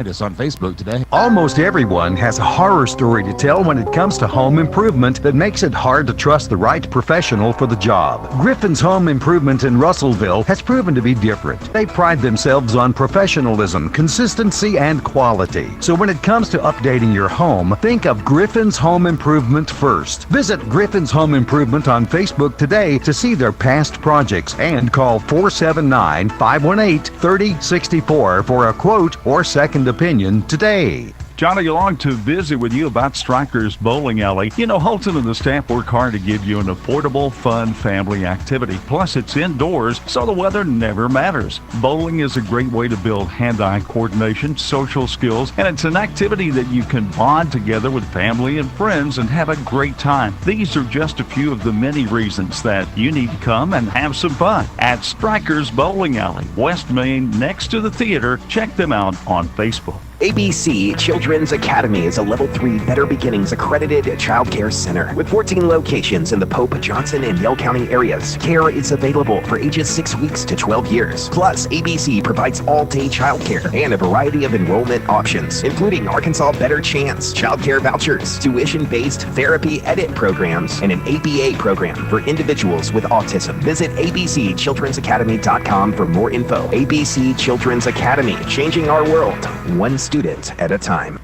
us on Facebook today. Almost everyone has a horror story to tell when it comes to home improvement that makes it hard to trust the right professional for the job. Griffin's Home Improvement in Russellville has proven to be different. They pride themselves on professionalism, consistency, and quality. So when it comes to updating your home, think of Griffin's Home Improvement first. Visit Griffin's Home Improvement on Facebook today to see their past projects and call 479-518-3064 for a quote or second opinion today. Johnny along to visit with you about Strikers Bowling Alley. You know, Holton and the staff work hard to give you an affordable, fun family activity. Plus, it's indoors, so the weather never matters. Bowling is a great way to build hand-eye coordination, social skills, and it's an activity that you can bond together with family and friends and have a great time. These are just a few of the many reasons that you need to come and have some fun at Strikers Bowling Alley, West Main, next to the theater. Check them out on Facebook. ABC Children's Academy is a Level 3 Better Beginnings accredited child care center. With 14 locations in the Pope, Johnson, and Yell County areas, care is available for ages 6 weeks to 12 years. Plus, ABC provides all-day child care and a variety of enrollment options, including Arkansas Better Chance, child care vouchers, tuition-based therapy edit programs, and an ABA program for individuals with autism. Visit abcchildrensacademy.com for more info. ABC Children's Academy, changing our world, one student at a time.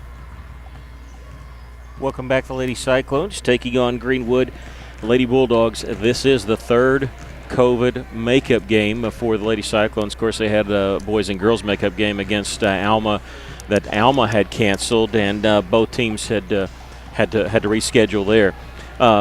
Welcome back, the Lady Cyclones, taking on Greenwood Lady Bulldogs. This is the third COVID makeup game for the Lady Cyclones. Of course, they had a boys and girls makeup game against Alma that Alma had canceled, and both teams had to reschedule there.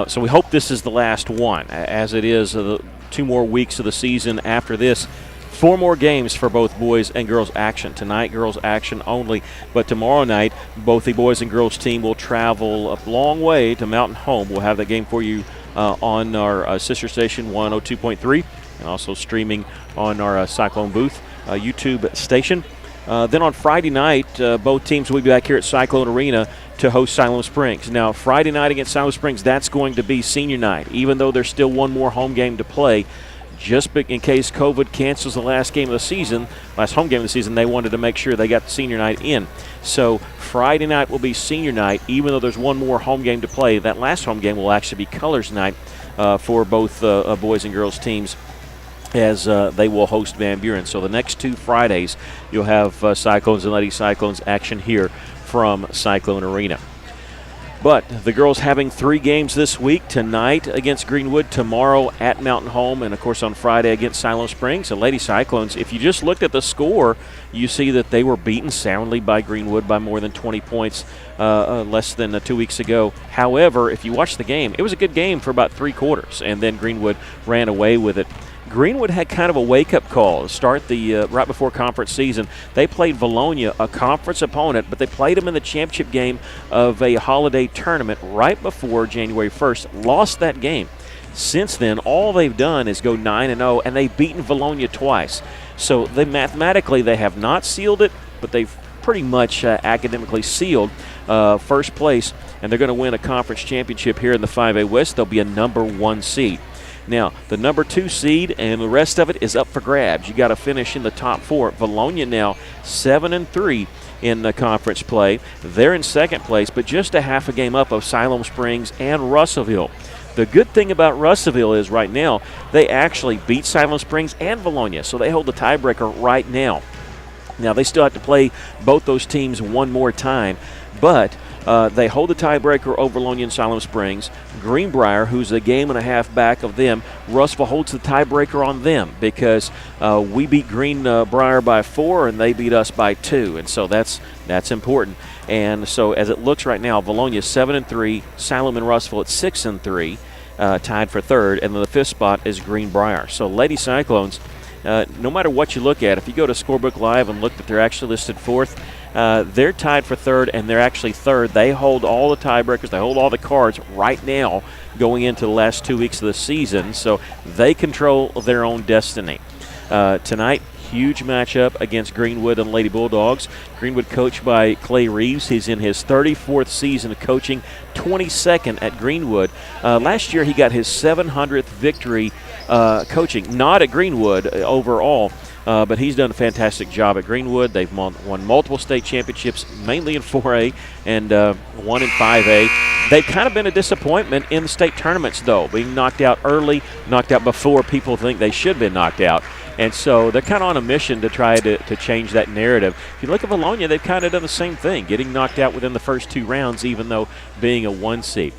So we hope this is the last one, as it is 2 more weeks of the season after this. 4 more games for both boys and girls action. Tonight, girls action only. But tomorrow night, both the boys and girls team will travel a long way to Mountain Home. We'll have that game for you on our sister station 102.3 and also streaming on our Cyclone Booth YouTube station. Then on Friday night, both teams will be back here at Cyclone Arena to host Siloam Springs. Now, Friday night against Siloam Springs, that's going to be senior night, even though there's still one more home game to play. Just in case COVID cancels the last home game of the season, they wanted to make sure they got the senior night in. So Friday night will be senior night, even though there's one more home game to play. That last home game will actually be colors night for both boys and girls teams, as they will host Van Buren. So the next 2 Fridays, you'll have Cyclones and Lady Cyclones action here from Cyclone Arena. But the girls having 3 games this week: tonight against Greenwood, tomorrow at Mountain Home, and of course on Friday against Siloam Springs. And Lady Cyclones, if you just looked at the score, you see that they were beaten soundly by Greenwood by more than 20 points less than 2 weeks ago. However, if you watch the game, it was a good game for about 3 quarters, and then Greenwood ran away with it. Greenwood had kind of a wake-up call to start the right before conference season. They played Valonia, a conference opponent, but they played them in the championship game of a holiday tournament right before January 1st, lost that game. Since then, all they've done is go 9-0, and they've beaten Valonia twice. So mathematically they have not sealed it, but they've pretty much academically sealed first place, and they're going to win a conference championship here in the 5A West. They'll be a number 1 seed. Now, the number 2 seed and the rest of it is up for grabs. You got to finish in the top 4. Valonia now 7-3 in the conference play. They're in second place, but just a half a game up of Siloam Springs and Russellville. The good thing about Russellville is right now they actually beat Siloam Springs and Valonia, so they hold the tiebreaker right now. Now, they still have to play both those teams one more time, but they hold the tiebreaker over Valonia and Siloam Springs. Greenbrier, who's a game and a half back of them, Russellville holds the tiebreaker on them because we beat Greenbrier by 4 and they beat us by 2, and so that's important. And so as it looks right now, Valonia 7-3, Siloam and Russellville at 6-3, tied for third, and then the 5th spot is Greenbrier. So Lady Cyclones, no matter what you look at, if you go to Scorebook Live and look that they're actually listed 4th, they're tied for third, and they're actually third. They hold all the tiebreakers. They hold all the cards right now going into the last 2 weeks of the season, so they control their own destiny. Tonight, huge matchup against Greenwood and Lady Bulldogs. Greenwood coached by Clay Reeves. He's in his 34th season of coaching, 22nd at Greenwood. Last year he got his 700th victory coaching, not at Greenwood overall, but he's done a fantastic job at Greenwood. They've won multiple state championships, mainly in 4A and one in 5A. They've kind of been a disappointment in the state tournaments, though, being knocked out early, knocked out before people think they should have been knocked out. And so they're kind of on a mission to try to change that narrative. If you look at Bologna, they've kind of done the same thing, getting knocked out within the first 2 rounds, even though being a 1 seed.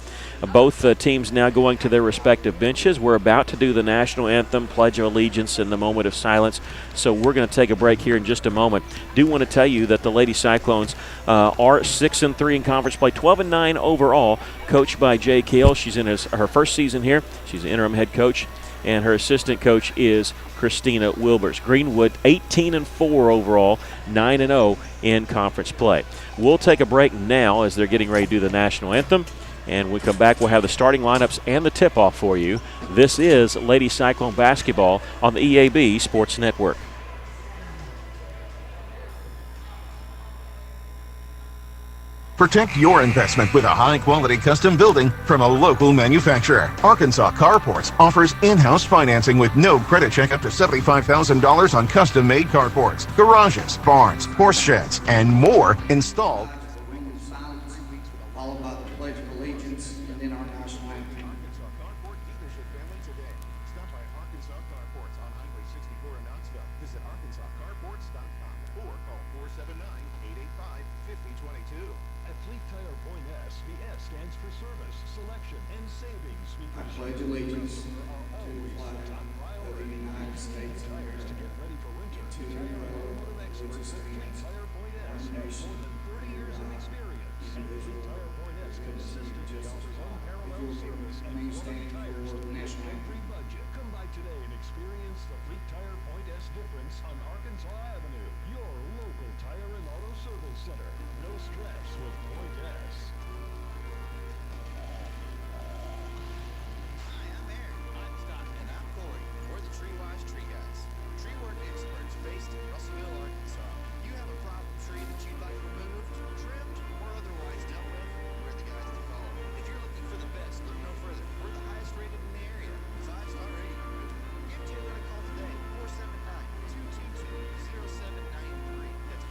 Both teams now going to their respective benches. We're about to do the national anthem, Pledge of Allegiance, and the moment of silence. So we're going to take a break here in just a moment. Do want to tell you that the Lady Cyclones are 6-3 in conference play, 12-9 overall, coached by Jay Kale. She's in her first season here. She's an interim head coach, and her assistant coach is Christina Wilbers. Greenwood 18-4 overall, 9-0 in conference play. We'll take a break now as they're getting ready to do the national anthem. And when we come back, we'll have the starting lineups and the tip-off for you. This is Lady Cyclone Basketball on the EAB Sports Network. Protect your investment with a high-quality custom building from a local manufacturer. Arkansas Carports offers in-house financing with no credit check up to $75,000 on custom-made carports, garages, barns, horse sheds, and more installed. Followed by the Pledge of Allegiance and then our national anthem. Arkansas Carport dealership family today. Stop by Arkansas Carports on Highway 64 in Knoxville. Visit arkansascarports.com or call 479-885-5022. At Fleet Tire Point S, the S stands for service, selection, and savings. I pledge allegiance to the flag of the United States of America, To get ready for winter, to the republic which is against Tire Point S one has nation, more than 30 years of experience. indivisible, Tire Point S consistently offers unparalleled service and remain quality standing tires for to the fit national every anthem. budget. Come by today and experience the Fleet Tire Point S difference on Arkansas Avenue. Your local tire and auto service center. No stress with Point S. Hi, I'm Aaron. I'm Scott. And I'm Corey. We're the TreeWise Tree Guys. Tree work experts based in Russellville, Arkansas. You have a problem tree that you'd like removed, trimmed, or otherwise dealt with? We're the guys to call. If you're looking for the best, look no further. We're the highest rated in the area. 5-star rating. Give Taylor a call today. 479-222-0793. That's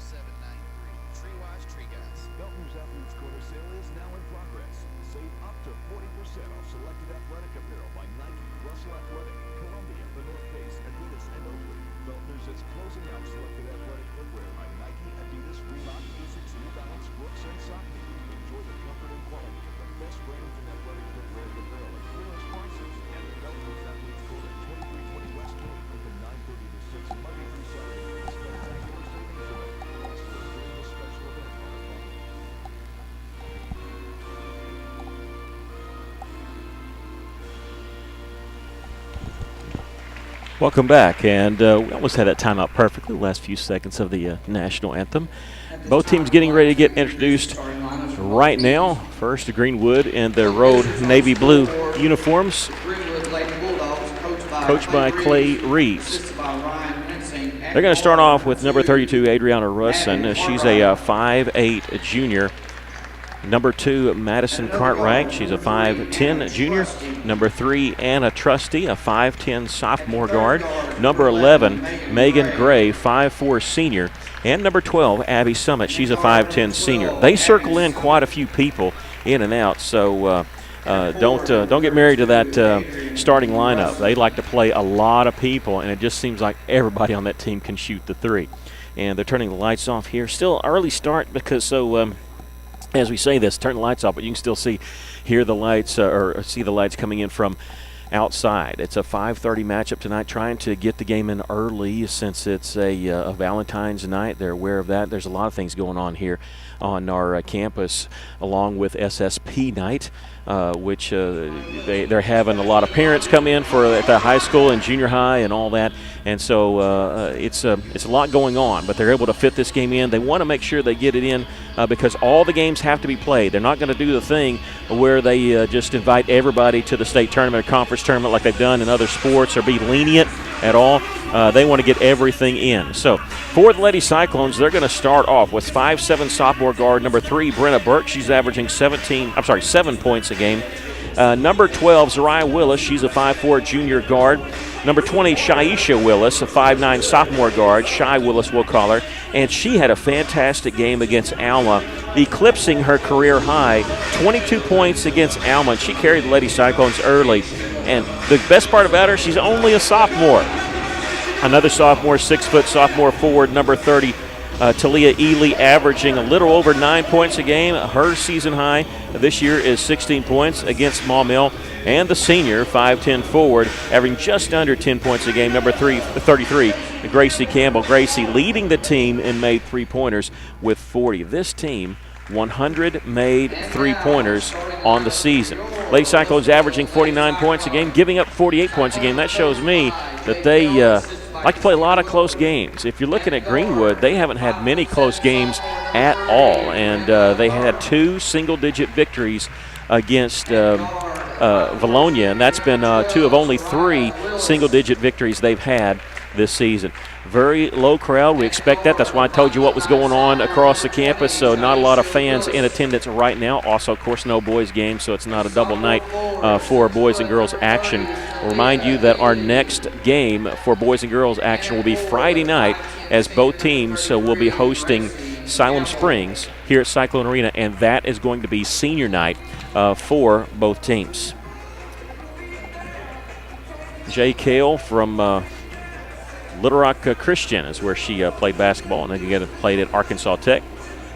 479-222-0793. TreeWise Tree Guys. Belton's Athletes Quarter Sale is now in progress. Save up to 40% off selected athletic apparel by Nike, Russell Athletic, Columbia, The North Face, Adidas, and Oakley. Belton's is closing out selected athletic footwear by Nike, Adidas, Reebok, Asics, New Balance, Brooks, and Saucony. Enjoy the comfort and quality of the best brands in athletic footwear and apparel at clearance prices. And the Belton's Athletes Quarter, 2320 West 20, open 9:30 to 6 Monday through Saturday. Spectacular savings event. Plus, we're doing a special event on a Friday. Welcome back, and we almost had that timeout perfectly, the last few seconds of the national anthem. Both teams getting ready to get introduced right now. First, Greenwood in their road navy blue uniforms, Greenwood Lady Bulldogs, coached by Clay Reeves. assisted by Ryan Hensing. They're going to start off with number 32, Adriana Russin. She's a 5'8 junior. Number 2, Madison Cartwright. She's a 5'10 junior. Number 3, Anna Trusty, a 5'10 sophomore guard. Number 11, Megan Gray, 5'4 senior. And number 12, Abby Summit. She's a 5'10 senior. They circle in quite a few people in and out, so don't get married to that starting lineup. They like to play a lot of people, and it just seems like everybody on that team can shoot the three. And they're turning the lights off here. Still early start because as we say this, turn the lights off, but you can still hear the lights or see the lights coming in from outside. It's a 5:30 matchup tonight, trying to get the game in early since it's a Valentine's night. They're aware of that. There's a lot of things going on here on our campus, along with SSP night, which they're having a lot of parents come in at the high school and junior high and all that. And so it's a lot going on, but they're able to fit this game in. They want to make sure they get it in because all the games have to be played. They're not going to do the thing where they just invite everybody to the state tournament or conference tournament like they've done in other sports or be lenient at all. They want to get everything in. So for the Lady Cyclones, they're going to start off with 5'7 sophomore guard, number 3, Brenna Burke. She's averaging 7 points a game. Number 12, Zariah Willis. She's a 5'4 junior guard. Number 20, Shaisha Willis, a 5'9 sophomore guard. Shy Willis, we'll call her. And she had a fantastic game against Alma, eclipsing her career high. 22 points against Alma. She carried the Lady Cyclones early. And the best part about her, she's only a sophomore. Another sophomore, 6-foot sophomore forward, number 30, Talia Ely, averaging a little over 9 points a game. Her season high this year is 16 points against Maumelle. And the senior, 5'10 forward, averaging just under 10 points a game, number 33, Gracie Campbell. Gracie leading the team in made three-pointers with 40. This team, 100 made three-pointers on the season. Lady Cyclones averaging 49 points a game, giving up 48 points a game. That shows me that they like to play a lot of close games. If you're looking at Greenwood, they haven't had many close games at all, and they had 2 single-digit victories against Valonia, and that's been 2 of only 3 single-digit victories they've had this season. Very low crowd. We expect that. That's why I told you what was going on across the campus, so not a lot of fans in attendance right now. Also, of course, no boys game, so it's not a double night for boys and girls action. I'll remind you that our next game for boys and girls action will be Friday night, as both teams will be hosting Siloam Springs here at Cyclone Arena, and that is going to be senior night for both teams. Jay Kale from Little Rock Christian is where she played basketball, and then again played at Arkansas Tech.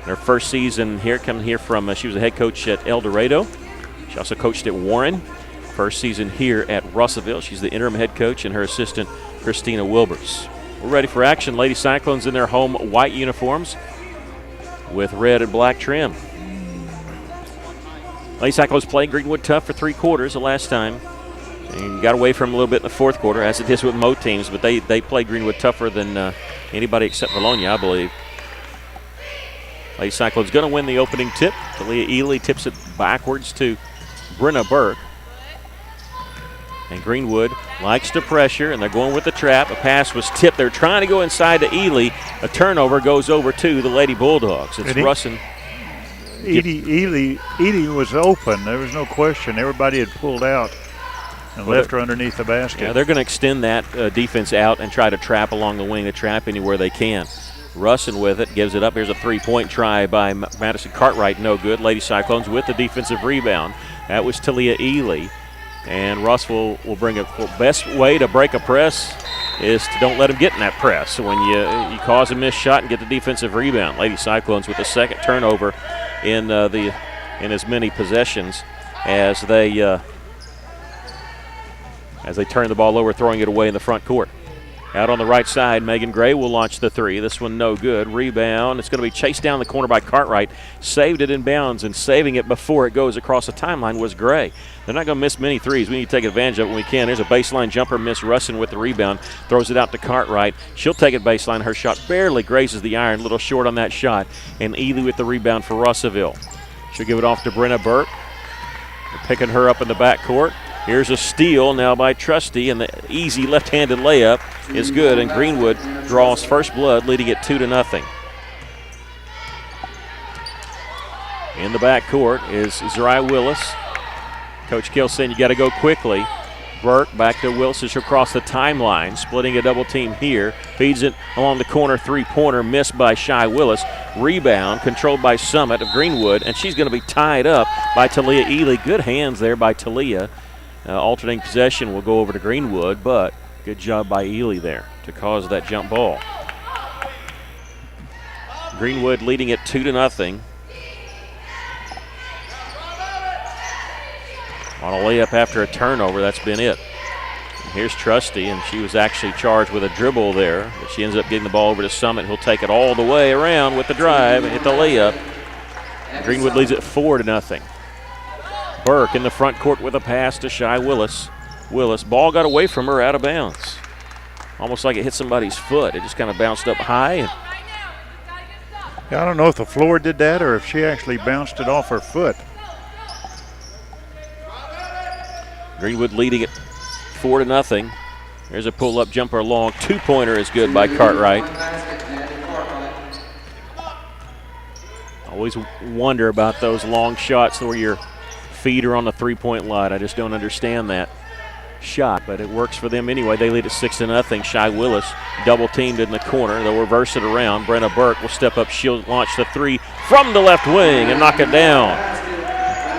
In her first season here, coming here from, she was a head coach at El Dorado. She also coached at Warren. First season here at Russellville. She's the interim head coach, and her assistant, Christina Wilbers. We're ready for action. Lady Cyclones in their home white uniforms with red and black trim. Lady Cyclones played Greenwood tough for 3 quarters the last time. And got away from them a little bit in the fourth quarter, as it is with most teams, but they played Greenwood tougher than anybody except Valonia, I believe. Lady Cyclones going to win the opening tip. Talia Ely tips it backwards to Brenna Burke. And Greenwood likes to pressure, and they're going with the trap. A pass was tipped. They're trying to go inside to Ely. A turnover goes over to the Lady Bulldogs. It's Russin. Ely was open. There was no question. Everybody had pulled out and left her underneath the basket. Yeah, they're going to extend that defense out and try to trap along the wing, to trap anywhere they can. Russin with it, gives it up. Here's a three-point try by Madison Cartwright, no good. Lady Cyclones with the defensive rebound. That was Talia Ely. And Russ will bring it. The best way to break a press is to don't let him get in that press. So when you cause a missed shot and get the defensive rebound. Lady Cyclones with the second turnover in as many possessions as they turn the ball over, throwing it away in the front court. Out on the right side, Megan Gray will launch the three. This one no good. Rebound. It's going to be chased down the corner by Cartwright. Saved it in bounds, and saving it before it goes across the timeline was Gray. They're not going to miss many threes. We need to take advantage of it when we can. There's a baseline jumper miss. Russin with the rebound. Throws it out to Cartwright. She'll take it baseline. Her shot barely grazes the iron. A little short on that shot. And Ely with the rebound for Russellville. She'll give it off to Brenna Burke. They're picking her up in the backcourt. Here's a steal now by Trusty, and the easy left-handed layup is good, and Greenwood draws first blood, leading it 2-0. In the backcourt is Zariah Willis. Coach Kill saying you got to go quickly. Burke back to Willis across the timeline, splitting a double team here. Feeds it along the corner, three-pointer missed by Shy Willis. Rebound controlled by Summit of Greenwood, and she's going to be tied up by Talia Ely. Good hands there by Talia. Alternating possession will go over to Greenwood, but good job by Ely there to cause that jump ball. Greenwood leading it 2-0. On a layup after a turnover, that's been it. And here's Trusty, and she was actually charged with a dribble there, but she ends up getting the ball over to Summit. He'll take it all the way around with the drive and hit the layup. Greenwood leads it 4-0. Burke in the front court with a pass to Shy Willis. Ball got away from her, out of bounds. Almost like it hit somebody's foot. It just kind of bounced up high. Yeah, I don't know if the floor did that or if she actually bounced it off her foot. Greenwood leading it 4-0. There's a pull-up jumper long. Two-pointer is good by Cartwright. Always wonder about those long shots where you're feet are on the three-point line. I just don't understand that. shot, but it works for them anyway. They lead at 6-0. Shy Willis double teamed in the corner. They'll reverse it around. Brenna Burke will step up. She'll launch the three from the left wing and knock it down.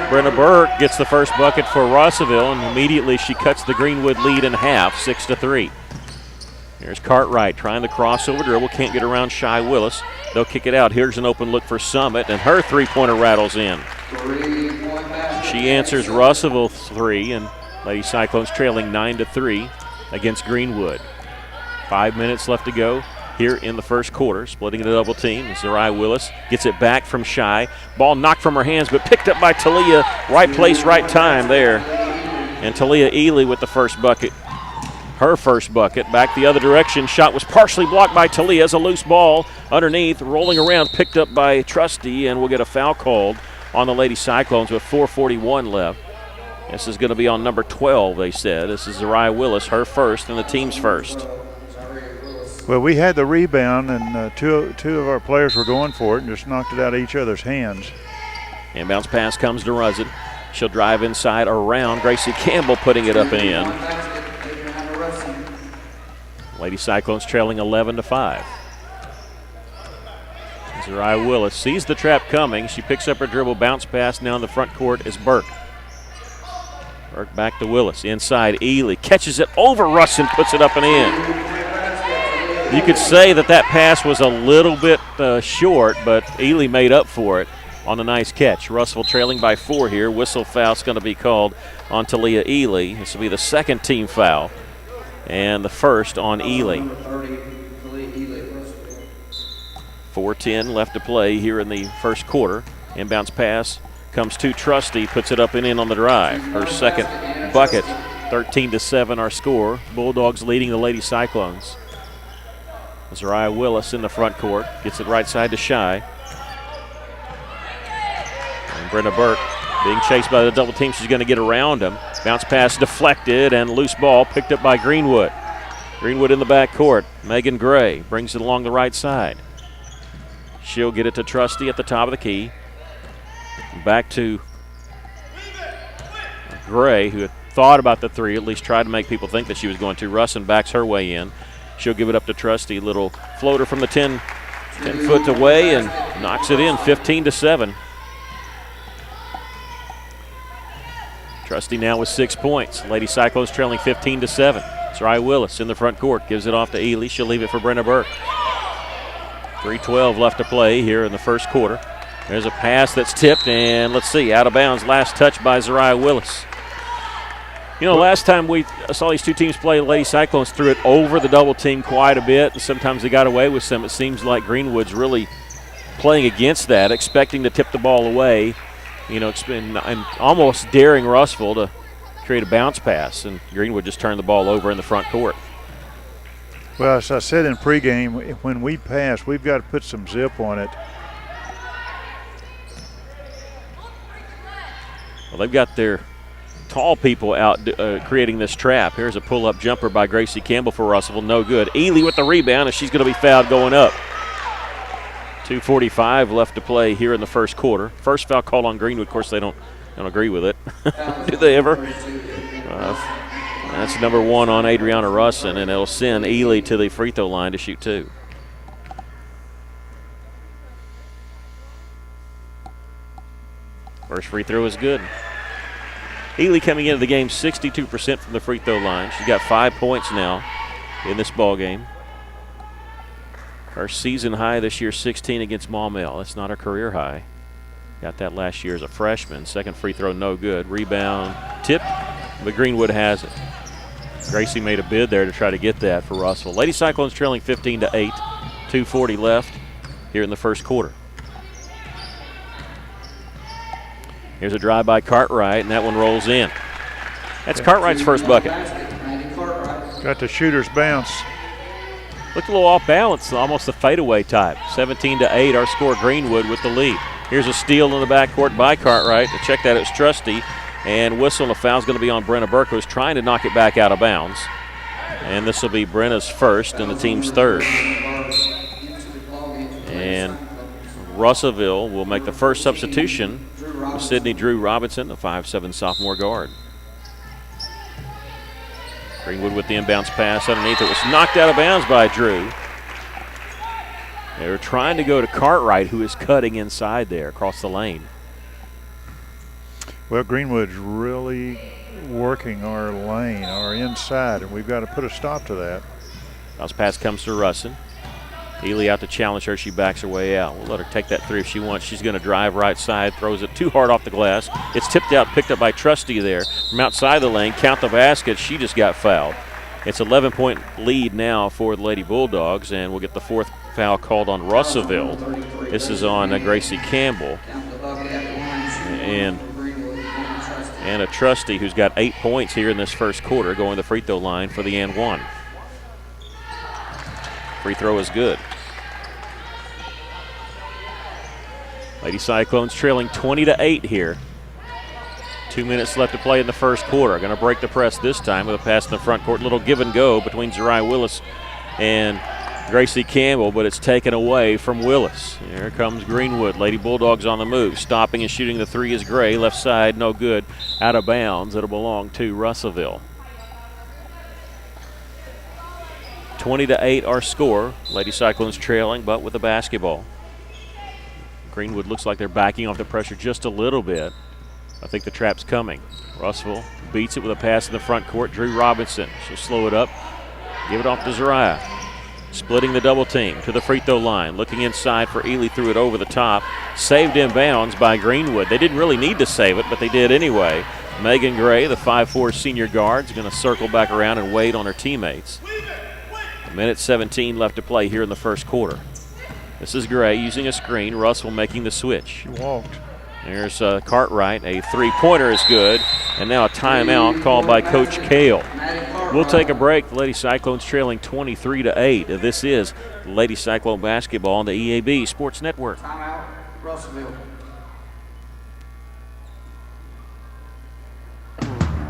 Brenna Burke gets the first bucket for Russellville, and immediately she cuts the Greenwood lead in half, 6-3. Here's Cartwright trying the crossover dribble, can't get around Shy Willis. They'll kick it out. Here's an open look for Summit, and her three-pointer rattles in. She answers Russellville three, and Lady Cyclones trailing 9-3 against Greenwood. 5 minutes left to go here in the first quarter. Splitting the double team. Zariah Willis gets it back from Shy. Ball knocked from her hands, but picked up by Talia. Right place, right time there. And Talia Ely with the first bucket. Her first bucket. Back the other direction. Shot was partially blocked by Talia as a loose ball underneath, rolling around, picked up by Trusty, and we'll get a foul called on the Lady Cyclones with 4:41 left. This is going to be on number 12, they said. This is Zariah Willis, her first, and the team's first. Well, we had the rebound, and two of our players were going for it and just knocked it out of each other's hands. Inbounds pass comes to Ruzzin. She'll drive inside around. Gracie Campbell putting it up and in. Lady Cyclones trailing 11-5. Zariah Willis sees the trap coming. She picks up her dribble, bounce pass. Now in the front court is Burke. Burke back to Willis. Inside, Ely catches it over Russin, puts it up and in. You could say that pass was a little bit short, but Ely made up for it on a nice catch. Russell trailing by 4 here. Whistle foul's going to be called on Talia Ely. This will be the second team foul and the first on Ely. 4:10 left to play here in the first quarter. Inbounds pass comes to Trusty, puts it up and in on the drive. Her second bucket, 13-7 our score. Bulldogs leading the Lady Cyclones. Zariah Willis in the front court, gets it right side to Shy. And Brenna Burke being chased by the double team. She's going to get around him. Bounce pass deflected and loose ball picked up by Greenwood. Greenwood in the back court. Megan Gray brings it along the right side. She'll get it to Trusty at the top of the key. Back to Gray, who had thought about the three, at least tried to make people think that she was going to. Russin backs her way in. She'll give it up to Trusty. Little floater from the 10 foot away and knocks it in, 15-7. Trusty now with 6 points. Lady Cyclones trailing 15-7. Zariah Willis in the front court, gives it off to Ely. She'll leave it for Brenna Burke. 3:12 left to play here in the first quarter. There's a pass that's tipped, and let's see, out of bounds. Last touch by Zariah Willis. You know, last time we saw these two teams play, Lady Cyclones threw it over the double team quite a bit, and sometimes they got away with some. It seems like Greenwood's really playing against that, expecting to tip the ball away. You know, and almost daring Russell to create a bounce pass, and Greenwood just turned the ball over in the front court. Well, as I said in pregame, when we pass, we've got to put some zip on it. Well, they've got their tall people out creating this trap. Here's a pull-up jumper by Gracie Campbell for Russellville. No good. Ely with the rebound, and she's going to be fouled going up. 2:45 left to play here in the first quarter. First foul called on Greenwood. Of course, they don't agree with it. Do they ever? That's number 1 on Adriana Russin, and it'll send Ely to the free throw line to shoot 2. First free throw is good. Ely coming into the game 62% from the free throw line. She's got 5 points now in this ball game. Her season high this year, 16 against Maumelle. That's not her career high. Got that last year as a freshman. Second free throw, no good. Rebound tipped, but Greenwood has it. Gracie made a bid there to try to get that for Russell. Lady Cyclones trailing 15-8. 2:40 left here in the first quarter. Here's a drive by Cartwright, and that one rolls in. That's Cartwright's first bucket. Got the shooter's bounce. Looked a little off balance, almost a fadeaway type. 17-8, our score. Greenwood with the lead. Here's a steal in the backcourt by Cartwright. To check that, it was Trusty. And whistle, and a foul's going to be on Brenna Burke, who's trying to knock it back out of bounds. And this will be Brenna's first and the team's third. And Russellville will make the first substitution with Sydney Drew Robinson, a 5'7" sophomore guard. Greenwood with the inbounds pass underneath. It was knocked out of bounds by Drew. They were trying to go to Cartwright, who is cutting inside there across the lane. Well, Greenwood's really working our lane, our inside, and we've got to put a stop to that. Bounce pass comes to Russin. Ely out to challenge her. She backs her way out. We'll let her take that three if she wants. She's going to drive right side, throws it too hard off the glass. It's tipped out, picked up by Trusty there from outside the lane. Count the basket. She just got fouled. It's 11-point lead now for the Lady Bulldogs, and we'll get the fourth foul called on Russellville. This is on Gracie Campbell. And a Trusty, who's got 8 points here in this first quarter, going to the free throw line for the and one. Free throw is good. Lady Cyclones trailing 20-8 here. 2 minutes left to play in the first quarter. Going to break the press this time with a pass in the front court. Little give and go between Zariah Willis and Gracie Campbell, but it's taken away from Willis. Here comes Greenwood. Lady Bulldogs on the move. Stopping and shooting the three is Gray. Left side, no good. Out of bounds. It'll belong to Russellville. 20-8 our score. Lady Cyclones trailing, but with the basketball. Greenwood looks like they're backing off the pressure just a little bit. I think the trap's coming. Russellville beats it with a pass in the front court. Drew Robinson. She'll slow it up. Give it off to Zariah. Splitting the double team to the free throw line. Looking inside for Ely, threw it over the top. Saved in bounds by Greenwood. They didn't really need to save it, but they did anyway. Megan Gray, the 5'4 senior guard, is going to circle back around and wait on her teammates. A minute 17 left to play here in the first quarter. This is Gray using a screen. Russell making the switch. She walked. There's Cartwright. A three-pointer is good. And now a timeout called by Coach Kale. We'll take a break. The Lady Cyclones trailing 23-8. This is Lady Cyclone basketball on the EAB Sports Network. Timeout, Russellville.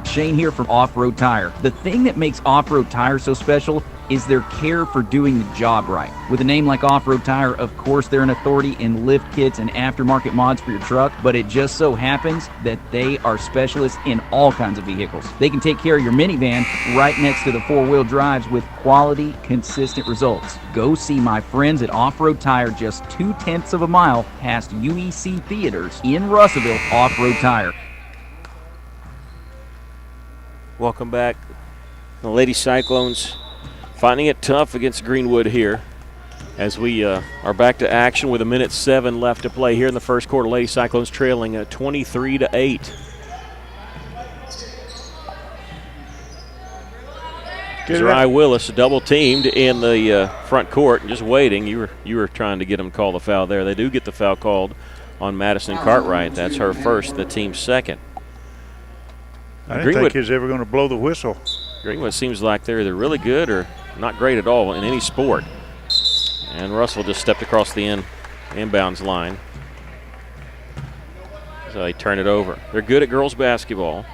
Shane here from Off-Road Tire. The thing that makes Off-Road Tire so special is their care for doing the job right. With a name like Off-Road Tire, of course they're an authority in lift kits and aftermarket mods for your truck, but it just so happens that they are specialists in all kinds of vehicles. They can take care of your minivan right next to the four-wheel drives with quality, consistent results. Go see my friends at Off-Road Tire just 0.2 of a mile past UEC Theaters in Russellville. Off-Road Tire. Welcome back. The Lady Cyclones finding it tough against Greenwood here as we are back to action with 1:07 left to play here in the first quarter. Lady Cyclones trailing 23-8. Zariah Willis double teamed in the front court and just waiting. You were trying to get them to call the foul there. They do get the foul called on Madison Cartwright. That's her first, the team's second. I didn't think he was ever going to blow the whistle. Greenwood seems like they're either really good or not great at all in any sport. And Russell just stepped across the inbounds line. So they turn it over. They're good at girls basketball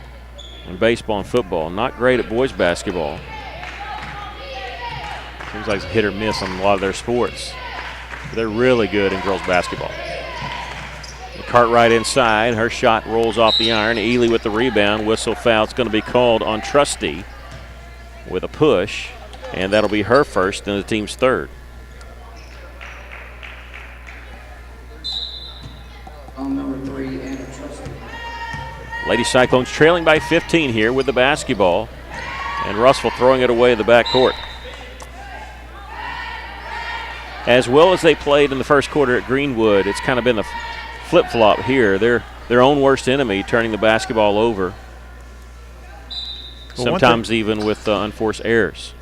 and baseball and football. Not great at boys basketball. Seems like it's hit or miss on a lot of their sports. But they're really good in girls basketball. Cartwright inside. Her shot rolls off the iron. Ely with the rebound. Whistle foul. It's going to be called on Trusty with a push. And that'll be her first and the team's third. On number 3, Anna Trusty. Lady Cyclones trailing by 15 here with the basketball. And Russell throwing it away in the backcourt. As well as they played in the first quarter at Greenwood, it's kind of been the flip-flop here. They're their own worst enemy, turning the basketball over. Sometimes even with unforced errors.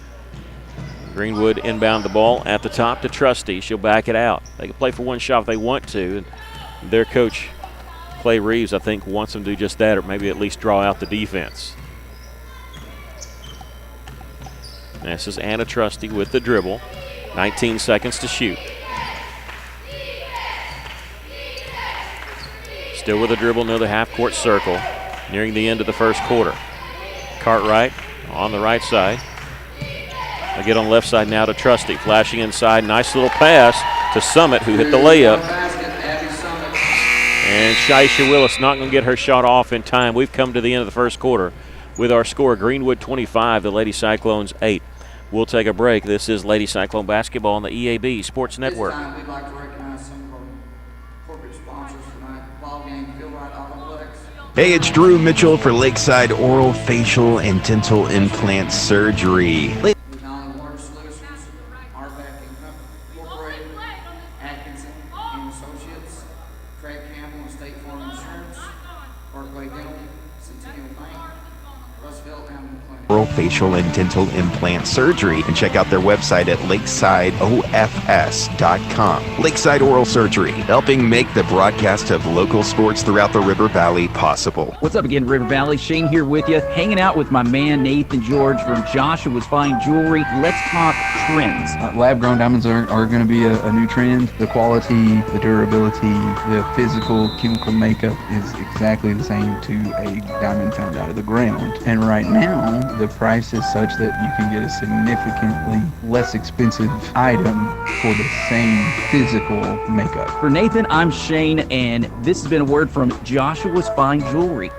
Greenwood inbound the ball at the top to Trusty. She'll back it out. They can play for one shot if they want to. And their coach, Clay Reeves, I think, wants them to do just that, or maybe at least draw out the defense. This is Anna Trusty with the dribble. 19 seconds to shoot. Still with a dribble near the half-court circle, nearing the end of the first quarter. Cartwright on the right side. They get on the left side now to Trusty, flashing inside. Nice little pass to Summit, who hit the layup. And Shaisha Willis not going to get her shot off in time. We've come to the end of the first quarter. with our score, Greenwood 25, the Lady Cyclones 8. We'll take a break. This is Lady Cyclone basketball on the EAB Sports Network. This time, we'd like to recognize some of our corporate sponsors tonight. Ball game, Feel Right Autoplex. Hey, it's Drew Mitchell for Lakeside Oral, Facial, and Dental Implant Surgery. Nine Water Solutions, Arbac Incorporated, Atkinson and Associates, Craig Campbell and State Farm Insurance, Barclay Dental, Centennial Bank, Russellville Animal Clinic. Oral, Facial, and Dental Implant Surgery, and check out their website at lakesideofs.com. Lakeside Oral Surgery, helping make the broadcast of local sports throughout the River Valley possible. What's up again, River Valley? Shane here with you, hanging out with my man Nathan George from Joshua's Fine Jewelry. Let's talk trends. Lab-grown diamonds are going to be a new trend. The quality, the durability, the physical, chemical makeup is exactly the same to a diamond found out of the ground. And right now, the price is such that you can get a significantly less expensive item for the same physical makeup. For Nathan, I'm Shane, and this has been a word from Joshua's Fine Jewelry.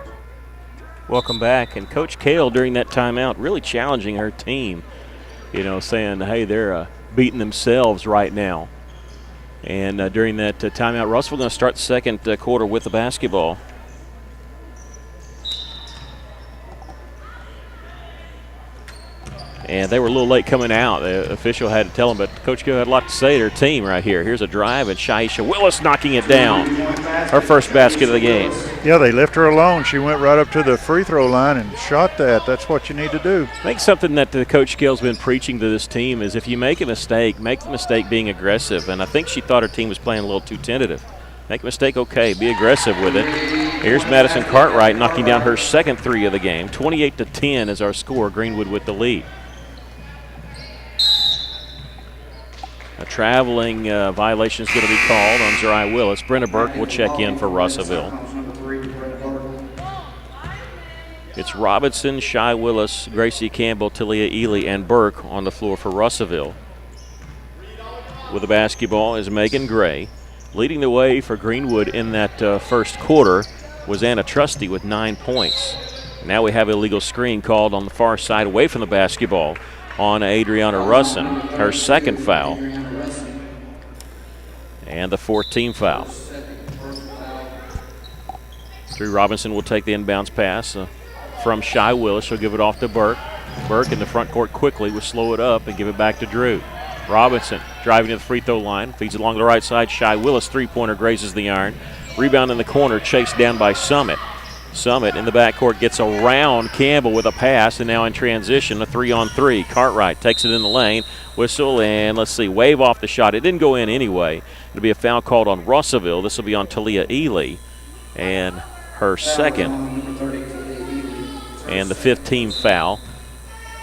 Welcome back. And Coach Kale, during that timeout, really challenging her team, saying, hey, they're beating themselves right now. And during that timeout, Russell going to start the second quarter with the basketball. And they were a little late coming out. The official had to tell them, but Coach Kale had a lot to say to her team right here. Here's a drive, and Shaisha Willis knocking it down. Her first basket of the game. Yeah, they left her alone. She went right up to the free throw line and shot that. That's what you need to do. I think something that Coach Kale's been preaching to this team is if you make a mistake, make the mistake being aggressive. And I think she thought her team was playing a little too tentative. Make a mistake, okay, be aggressive with it. Here's Madison Cartwright knocking down her second three of the game. 28-10 is our score, Greenwood with the lead. A traveling violation is going to be called on Zariah Willis. Brenna Burke will check in for Russellville. It's Robinson, Shy Willis, Gracie Campbell, Talia Ely, and Burke on the floor for Russellville. With the basketball is Megan Gray. Leading the way for Greenwood in that first quarter was Anna Trusty with 9 points. Now we have a illegal screen called on the far side away from the basketball on Adriana Russin, her second foul, and the 14th foul. Drew Robinson will take the inbounds pass from Shy Willis. She'll give it off to Burke. Burke in the front court quickly will slow it up and give it back to Drew. Robinson driving to the free throw line, feeds it along the right side. Shy Willis, three-pointer, grazes the iron. Rebound in the corner, chased down by Summit. Summit in the backcourt gets around Campbell with a pass, and now in transition, a 3-on-3. Cartwright takes it in the lane, whistle, and let's see, wave off the shot. It didn't go in anyway. It'll be a foul called on Russellville. This will be on Talia Ely, and her second, and the 15th foul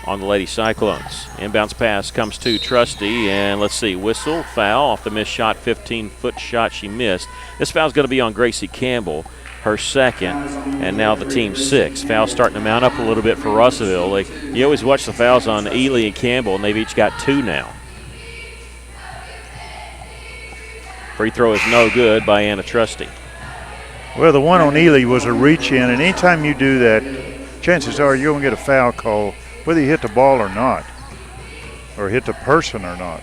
on the Lady Cyclones. Inbounds pass comes to Trusty, and let's see, whistle, foul off the missed shot, 15-foot shot she missed. This foul's going to be on Gracie Campbell, her second, and now the team's sixth. Foul starting to mount up a little bit for Russellville. You always watch the fouls on Ely and Campbell, and they've each got two now. Free throw is no good by Anna Trusty. Well, the one on Ely was a reach in, and anytime you do that, chances are you're going to get a foul call, whether you hit the ball or not, or hit the person or not.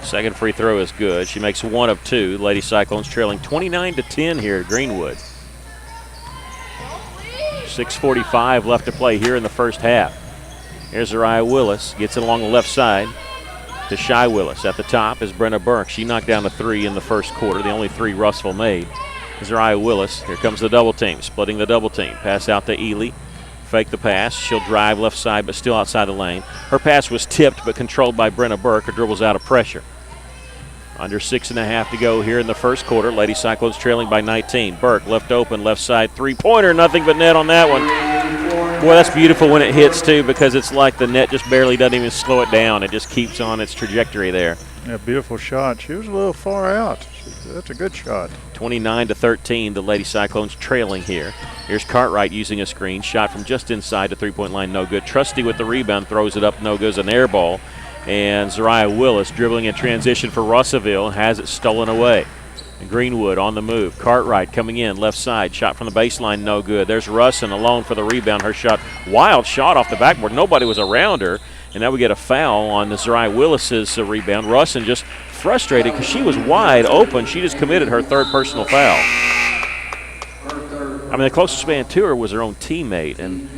Second free throw is good. She makes one of two. Lady Cyclones trailing 29-10 here at Greenwood. 6:45 left to play here in the first half. Here's Zariah Willis. Gets it along the left side to Shy Willis. At the top is Brenna Burke. She knocked down a three in the first quarter, the only three Russellville made. Zariah Willis. Here comes the double team, splitting the double team. Pass out to Ely. Fake the pass. She'll drive left side, but still outside the lane. Her pass was tipped, but controlled by Brenna Burke. Her dribbles out of pressure. Under 6.5 to go here in the first quarter. Lady Cyclones trailing by 19. Burke left open, left side three-pointer. Nothing but net on that one. Boy, that's beautiful when it hits, too, because it's like the net just barely doesn't even slow it down. It just keeps on its trajectory there. Yeah, beautiful shot. She was a little far out. That's a good shot. 29-13, the Lady Cyclones trailing here. Here's Cartwright using a screen. Shot from just inside the three-point line, no good. Trusty with the rebound, throws it up, no good. An air ball. And Zariah Willis dribbling in transition for Russellville has it stolen away. Greenwood on the move. Cartwright coming in, left side. Shot from the baseline, no good. There's Russin alone for the rebound. Her shot, wild shot off the backboard. Nobody was around her. And now we get a foul on Zariah Willis's rebound. Russin just frustrated because she was wide open. She just committed her third personal foul. I mean, the closest man to her was her own teammate, and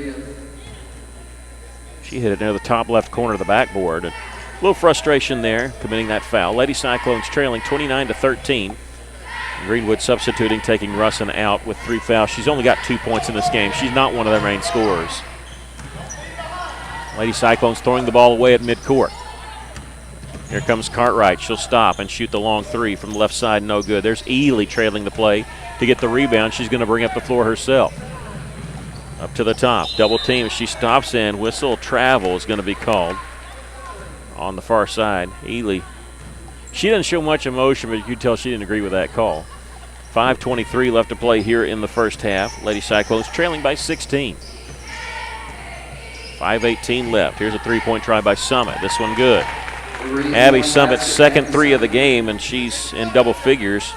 she hit it near the top left corner of the backboard. And a little frustration there, committing that foul. Lady Cyclones trailing 29-13. Greenwood substituting, taking Russin out with 3 fouls. She's only got 2 points in this game. She's not one of their main scorers. Lady Cyclones throwing the ball away at midcourt. Here comes Cartwright. She'll stop and shoot the long 3 from the left side, no good. There's Ely trailing the play to get the rebound. She's going to bring up the floor herself. Up to the top, double team. She stops in. Whistle travel is going to be called on the far side. Ely, she doesn't show much emotion, but you can tell she didn't agree with that call. 5:23 left to play here in the first half. Lady Cyclones trailing by 16. 5:18 left. Here's a 3-point try by Summit. This one good. Abby Summit's second 3 of the game, and she's in double figures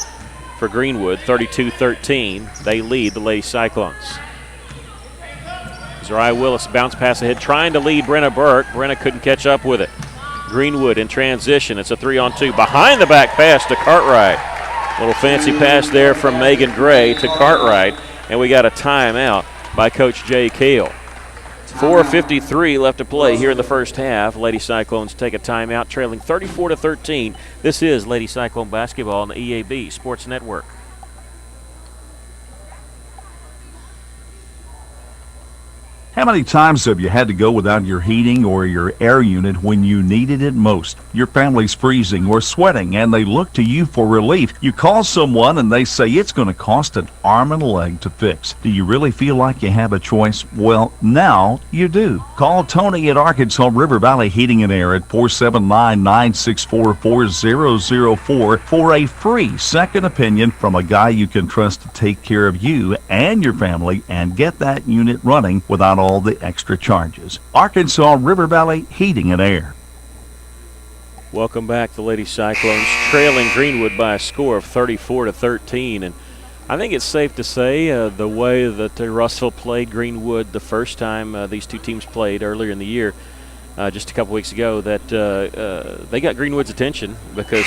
for Greenwood. 32-13. They lead the Lady Cyclones. Zariah Willis bounce pass ahead, trying to lead Brenna Burke. Brenna couldn't catch up with it. Greenwood in transition. It's a 3-on-2. Behind the back pass to Cartwright. Little fancy pass there from Megan Gray to Cartwright, and we got a timeout by Coach Jay Kale. 4:53 left to play here in the first half. Lady Cyclones take a timeout, trailing 34-13. This is Lady Cyclone basketball on the EAB Sports Network. How many times have you had to go without your heating or your air unit when you needed it most? Your family's freezing or sweating and they look to you for relief. You call someone and they say it's going to cost an arm and a leg to fix. Do you really feel like you have a choice? Well, now you do. Call Tony at Arkansas River Valley Heating and Air at 479-964-4004 for a free second opinion from a guy you can trust to take care of you and your family and get that unit running without all the extra charges. Arkansas River Valley Heating and Air. Welcome back. The Lady Cyclones trailing Greenwood by a score of 34-13. And I think it's safe to say the way that Russell played Greenwood the first time these two teams played earlier in the year, just a couple weeks ago, that they got Greenwood's attention because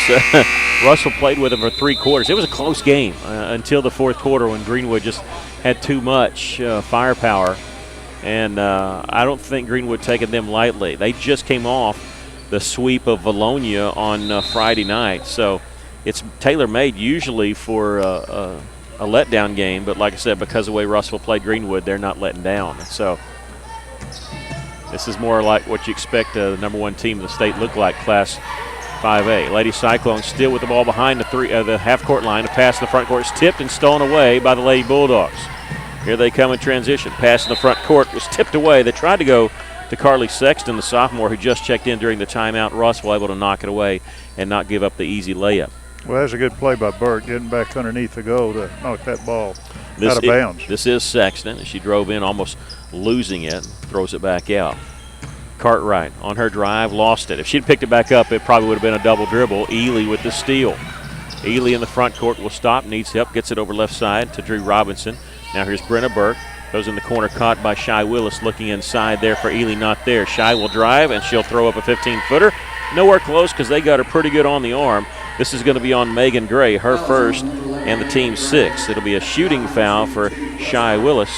Russell played with them for 3 quarters. It was a close game until the fourth quarter when Greenwood just had too much firepower. And I don't think Greenwood taking them lightly. They just came off the sweep of Valonia on Friday night. So it's tailor-made usually for a letdown game. But like I said, because of the way Russell played Greenwood, they're not letting down. So this is more like what you expect the number 1 team in the state look like, Class 5A. Lady Cyclones still with the ball behind the half-court line. A pass in the front court is tipped and stolen away by the Lady Bulldogs. Here they come in transition. Pass in the front court was tipped away. They tried to go to Carly Sexton, the sophomore, who just checked in during the timeout. Russell able to knock it away and not give up the easy layup. Well, that's a good play by Burke, getting back underneath the goal to knock that ball out of bounds. This is Sexton. She drove in, almost losing it, throws it back out. Cartwright on her drive, lost it. If she'd picked it back up, it probably would have been a double dribble. Ely with the steal. Ely in the front court will stop, needs help, gets it over left side to Drew Robinson. Now here's Brenna Burke. Goes in the corner, caught by Shy Willis, looking inside there for Ely, not there. Shy will drive, and she'll throw up a 15-footer. Nowhere close because they got her pretty good on the arm. This is going to be on Megan Gray, her first, and the team's 6th. It'll be a shooting foul for Shy Willis.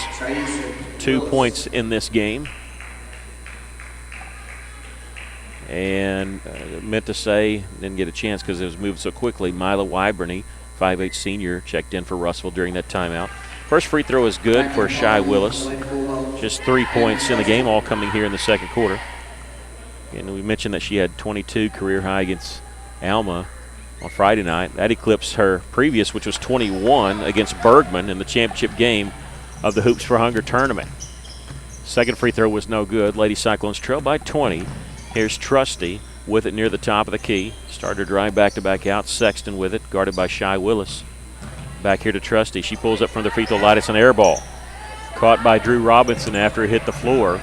2 points in this game. And meant to say, didn't get a chance because it was moved so quickly, Mila Wybrany, 5'8" senior, checked in for Russell during that timeout. First free throw is good for Shy Willis. Just 3 points in the game, all coming here in the second quarter. And we mentioned that she had 22 career high against Alma on Friday night. That eclipsed her previous, which was 21 against Bergman in the championship game of the Hoops for Hunger tournament. Second free throw was no good. Lady Cyclones trail by 20. Here's Trusty with it near the top of the key. Started drive back-to-back out. Sexton with it, guarded by Shy Willis. Back here to Trusty. She pulls up from the free throw line. It's an air ball. Caught by Drew Robinson after it hit the floor.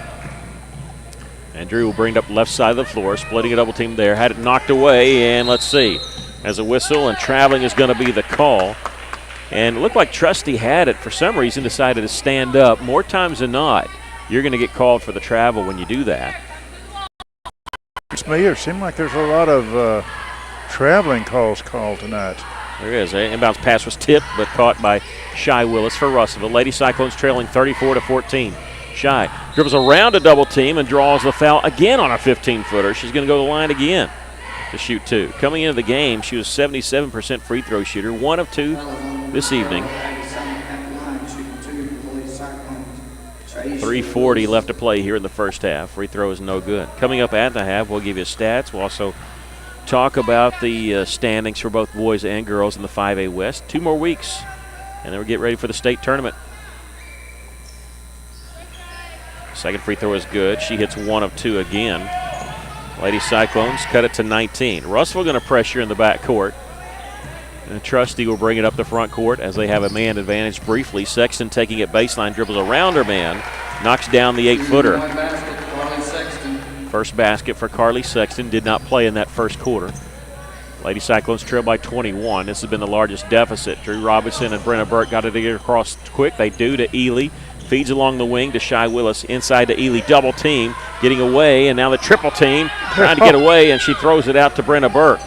And Drew will bring it up left side of the floor, splitting a double team there. Had it knocked away, and let's see. as a whistle, and traveling is going to be the call. And it looked like Trusty had it. For some reason, decided to stand up. More times than not, you're going to get called for the travel when you do that. It's me. It seemed like there's a lot of traveling calls called tonight. There is. An inbounds pass was tipped, but caught by Shy Willis for Russellville. Lady Cyclones trailing 34-14. Shy dribbles around a double team and draws the foul again on a 15-footer. She's going to go to the line again to shoot two. Coming into the game, she was 77% free throw shooter, 1 of 2 this evening. 3:40 left to play here in the first half. Free throw is no good. Coming up at the half, we'll give you stats. We'll also talk about the standings for both boys and girls in the 5A West. 2 more weeks, and then we'll get ready for the state tournament. Second free throw is good. She hits 1 of 2 again. Lady Cyclones cut it to 19. Russell going to pressure in the back court. And Trusty will bring it up the front court as they have a man advantage briefly. Sexton taking it baseline, dribbles around her man, knocks down the 8-footer. First basket for Carly Sexton. Did not play in that first quarter. Lady Cyclones trail by 21. This has been the largest deficit. Drew Robinson and Brenna Burke got it to get across quick. They do to Ely. Feeds along the wing to Shy Willis. Inside to Ely. Double team. Getting away. And now the triple team trying to get away. And she throws it out to Brenna Burke.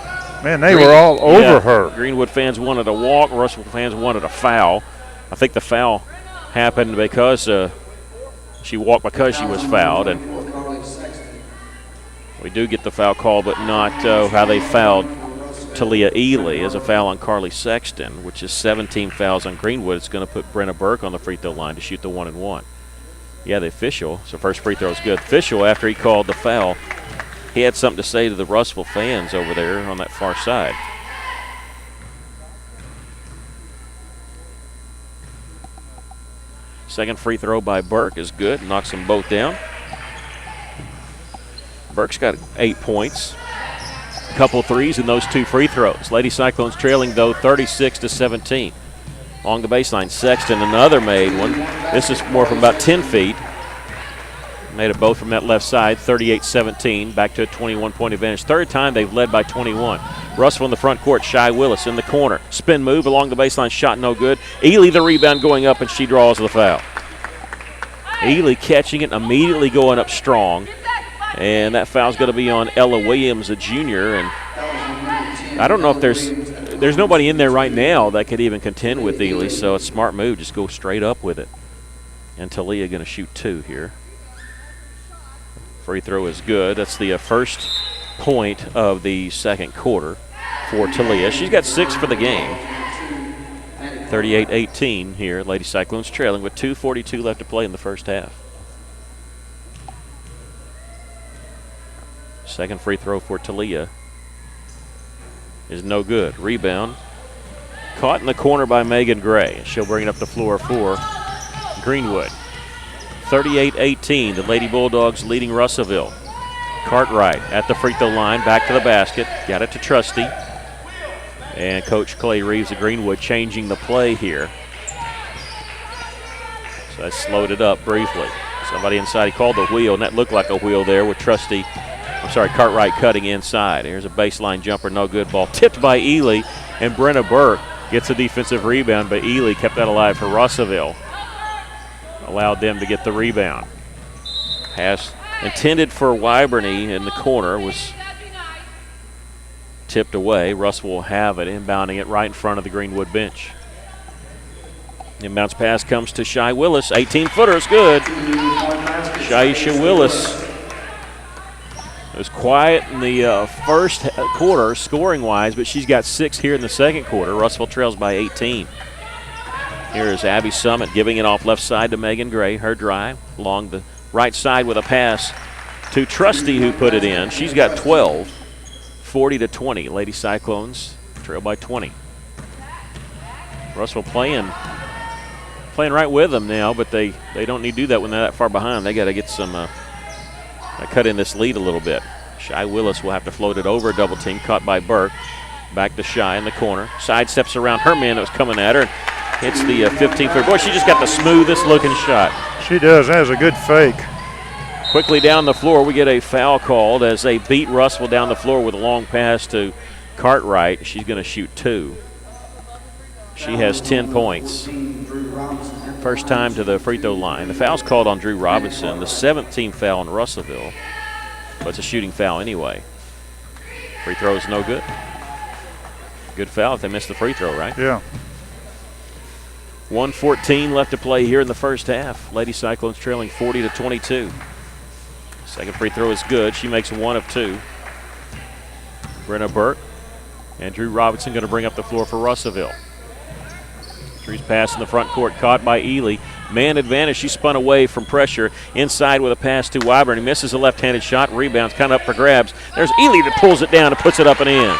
Man, they were all over her. Greenwood fans wanted a walk. Russell fans wanted a foul. I think the foul happened because she walked because she was fouled. And we do get the foul call, but not how they fouled Talia Ely as a foul on Carly Sexton, which is 17 fouls on Greenwood. It's going to put Brenna Burke on the free throw line to shoot the 1-and-1. Yeah, the official, so first free throw is good. Official, after he called the foul, he had something to say to the Russellville fans over there on that far side. Second free throw by Burke is good, knocks them both down. Burke's got 8 points. Couple threes in those 2 free throws. Lady Cyclones trailing, though, 36-17. Along the baseline, Sexton, another made one. This is more from about 10 feet. Made it both from that left side, 38-17, back to a 21-point advantage. Third time they've led by 21. Russell in the front court, Shy Willis in the corner. Spin move along the baseline, shot no good. Ely the rebound going up, and she draws the foul. Ely catching it, immediately going up strong. And that foul's going to be on Ella Williams, a junior. And I don't know if there's nobody in there right now that could even contend with Ely, so it's a smart move. Just go straight up with it. And Talia going to shoot 2 here. Free throw is good. That's the first point of the second quarter for Talia. She's got 6 for the game. 38-18 here. Lady Cyclones trailing with 2:42 left to play in the first half. Second free throw for Talia is no good. Rebound caught in the corner by Megan Gray. She'll bring it up the floor for Greenwood. 38-18, the Lady Bulldogs leading Russellville. Cartwright at the free throw line, back to the basket. Got it to Trusty. And Coach Clay Reeves of Greenwood changing the play here. So I slowed it up briefly. Somebody inside, he called the wheel, and that looked like a wheel there with Cartwright cutting inside. Here's a baseline jumper, no good. Ball tipped by Ely, and Brenna Burke gets a defensive rebound, but Ely kept that alive for Russellville. Allowed them to get the rebound. Pass intended for Wyborney in the corner was tipped away. Russ will have it, inbounding it right in front of the Greenwood bench. Inbounds pass comes to Shy Willis. 18-footer is good. Shaisha Willis. It was quiet in the first quarter scoring-wise, but she's got 6 here in the second quarter. Russellville trails by 18. Here is Abby Summit giving it off left side to Megan Gray. Her drive along the right side with a pass to Trusty, who put it in. She's got 12, 40-20. Lady Cyclones trail by 20. Russellville playing right with them now, but they don't need to do that when they're that far behind. They got to get some cut in this lead a little bit. Shy Willis will have to float it over a double team, caught by Burke. Back to Shy in the corner. Side steps around her man that was coming at her. Hits the 15-foot. Boy, she just got the smoothest looking shot. She does. That was a good fake. Quickly down the floor, we get a foul called as they beat Russellville down the floor with a long pass to Cartwright. She's going to shoot 2. She has 10 points. First time to the free throw line. The foul's called on Drew Robinson, the 7th team foul in Russellville, but it's a shooting foul anyway. Free throw is no good. Good foul if they missed the free throw, right? Yeah. 1:14 left to play here in the first half. Lady Cyclones trailing 40-22. Second free throw is good. She makes 1 of 2. Brenna Burke and Drew Robinson going to bring up the floor for Russellville. Drew's pass in the front court caught by Ely. Man advantage. She spun away from pressure. Inside with a pass to Wyburn. He misses a left-handed shot. Rebounds kind of up for grabs. There's Ely that pulls it down and puts it up and in.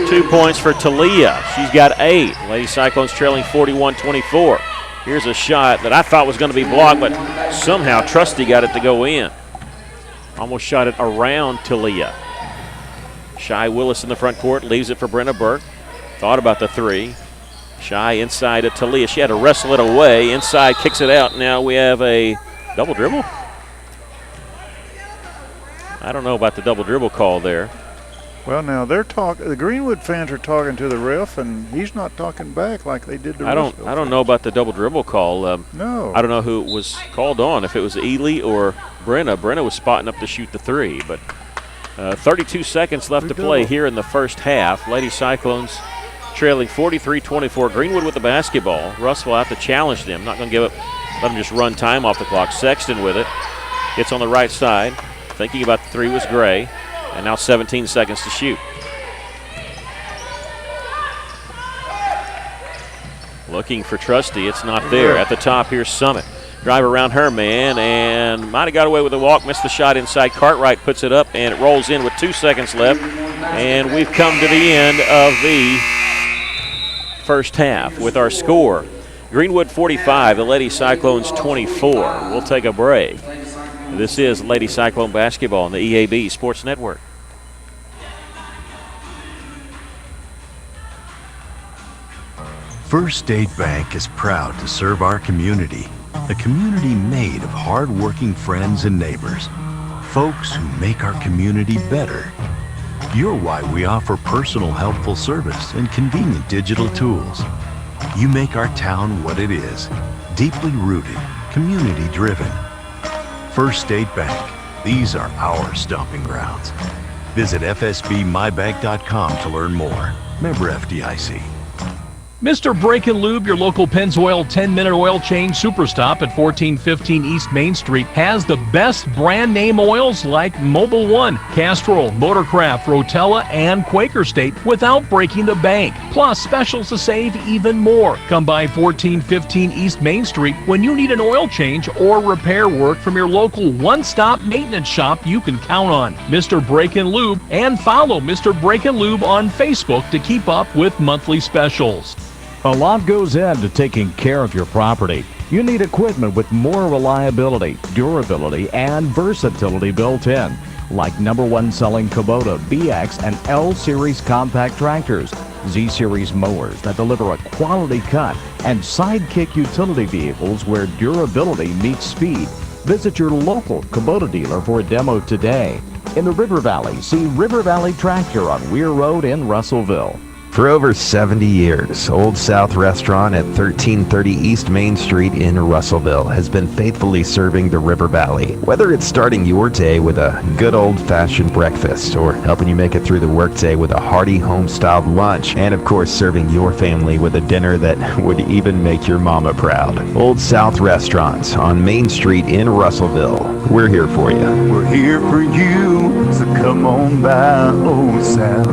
2 points for Talia. She's got 8. Lady Cyclones trailing 41-24. Here's a shot that I thought was going to be blocked, but somehow Trusty got it to go in. Almost shot it around Talia. Shy Willis in the front court leaves it for Brenna Burke. Thought about the 3. Shy inside to Talia. She had to wrestle it away. Inside, kicks it out. Now we have a double dribble. I don't know about the double dribble call there. Well, now they're talking. The Greenwood fans are talking to the ref, and he's not talking back like they did to Russellville. I don't know about the double dribble call. No. I don't know who it was called on. If it was Ely or Brenna. Brenna was spotting up to shoot the 3, but 32 seconds left to play here in the first half. Lady Cyclones trailing 43-24. Greenwood with the basketball. Russell will have to challenge them. Not going to let them just run time off the clock. Sexton with it. Gets on the right side. Thinking about the 3 was Gray. And now 17 seconds to shoot. Looking for Trusty. It's not there. At the top, here's Summit. Drive around her man and might have got away with a walk. Missed the shot inside. Cartwright puts it up and it rolls in with 2 seconds left. And we've come to the end of the first half with our score. Greenwood 45, the Lady Cyclones 24. We'll take a break. This is Lady Cyclone basketball on the EAB Sports Network. First State Bank is proud to serve our community, a community made of hard-working friends and neighbors, folks who make our community better. You're why we offer personal helpful service and convenient digital tools. You make our town what it is, deeply rooted, community-driven. First State Bank, these are our stomping grounds. Visit fsbmybank.com to learn more. Member FDIC. Mr. Brake and Lube, your local Pennzoil 10-minute oil change superstop at 1415 East Main Street, has the best brand name oils like Mobil 1, Castrol, Motorcraft, Rotella, and Quaker State without breaking the bank. Plus specials to save even more. Come by 1415 East Main Street when you need an oil change or repair work from your local one-stop maintenance shop you can count on. Mr. Brake and Lube, and follow Mr. Brake and Lube on Facebook to keep up with monthly specials. A lot goes into taking care of your property. You need equipment with more reliability, durability, and versatility built in, like #1 selling Kubota BX and L Series compact tractors, Z Series mowers that deliver a quality cut, and Sidekick utility vehicles where durability meets speed. Visit your local Kubota dealer for a demo today. In the River Valley, see River Valley Tractor on Weir Road in Russellville. For over 70 years, Old South Restaurant at 1330 East Main Street in Russellville has been faithfully serving the River Valley. Whether it's starting your day with a good old-fashioned breakfast or helping you make it through the workday with a hearty home-styled lunch, and of course serving your family with a dinner that would even make your mama proud. Old South Restaurant on Main Street in Russellville. We're here for you. We're here for you, so come on by Old South.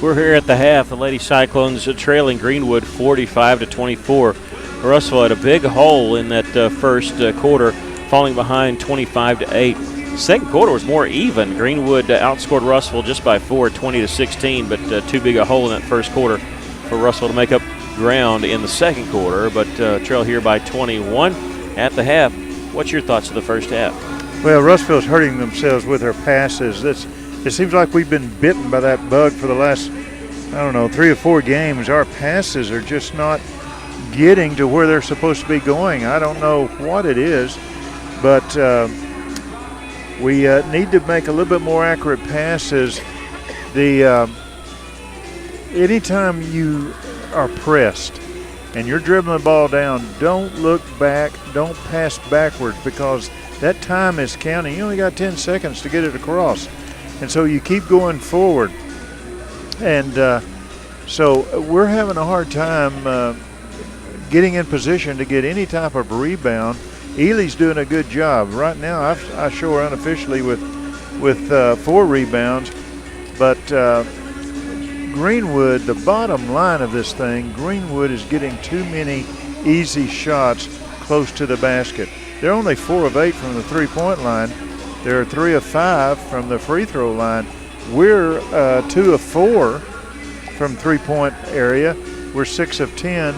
We're here at the half. The Lady Cyclones trailing Greenwood 45-24. Russell had a big hole in that first quarter, falling behind 25-8. Second quarter was more even. Greenwood outscored Russell just by 4, 20-16, but too big a hole in that first quarter for Russell to make up ground in the second quarter. But trail here by 21 at the half. What's your thoughts of the first half? Well, Russellville's hurting themselves with their passes. It seems like we've been bitten by that bug for the last, 3 or 4 games. Our passes are just not getting to where they're supposed to be going. I don't know what it is, but We need to make a little bit more accurate passes. Anytime you are pressed and you're dribbling the ball down, don't look back, don't pass backwards, because that time is counting. You only got 10 seconds to get it across. And so you keep going forward. And so we're having a hard time getting in position to get any type of rebound. Ely's doing a good job. Right now I show her unofficially with 4 rebounds. But Greenwood, the bottom line of this thing, Greenwood is getting too many easy shots close to the basket. They're only 4 of 8 from the three-point line. They're 3 of 5 from the free throw line. We're 2 of 4 from three-point area. We're 6 of 10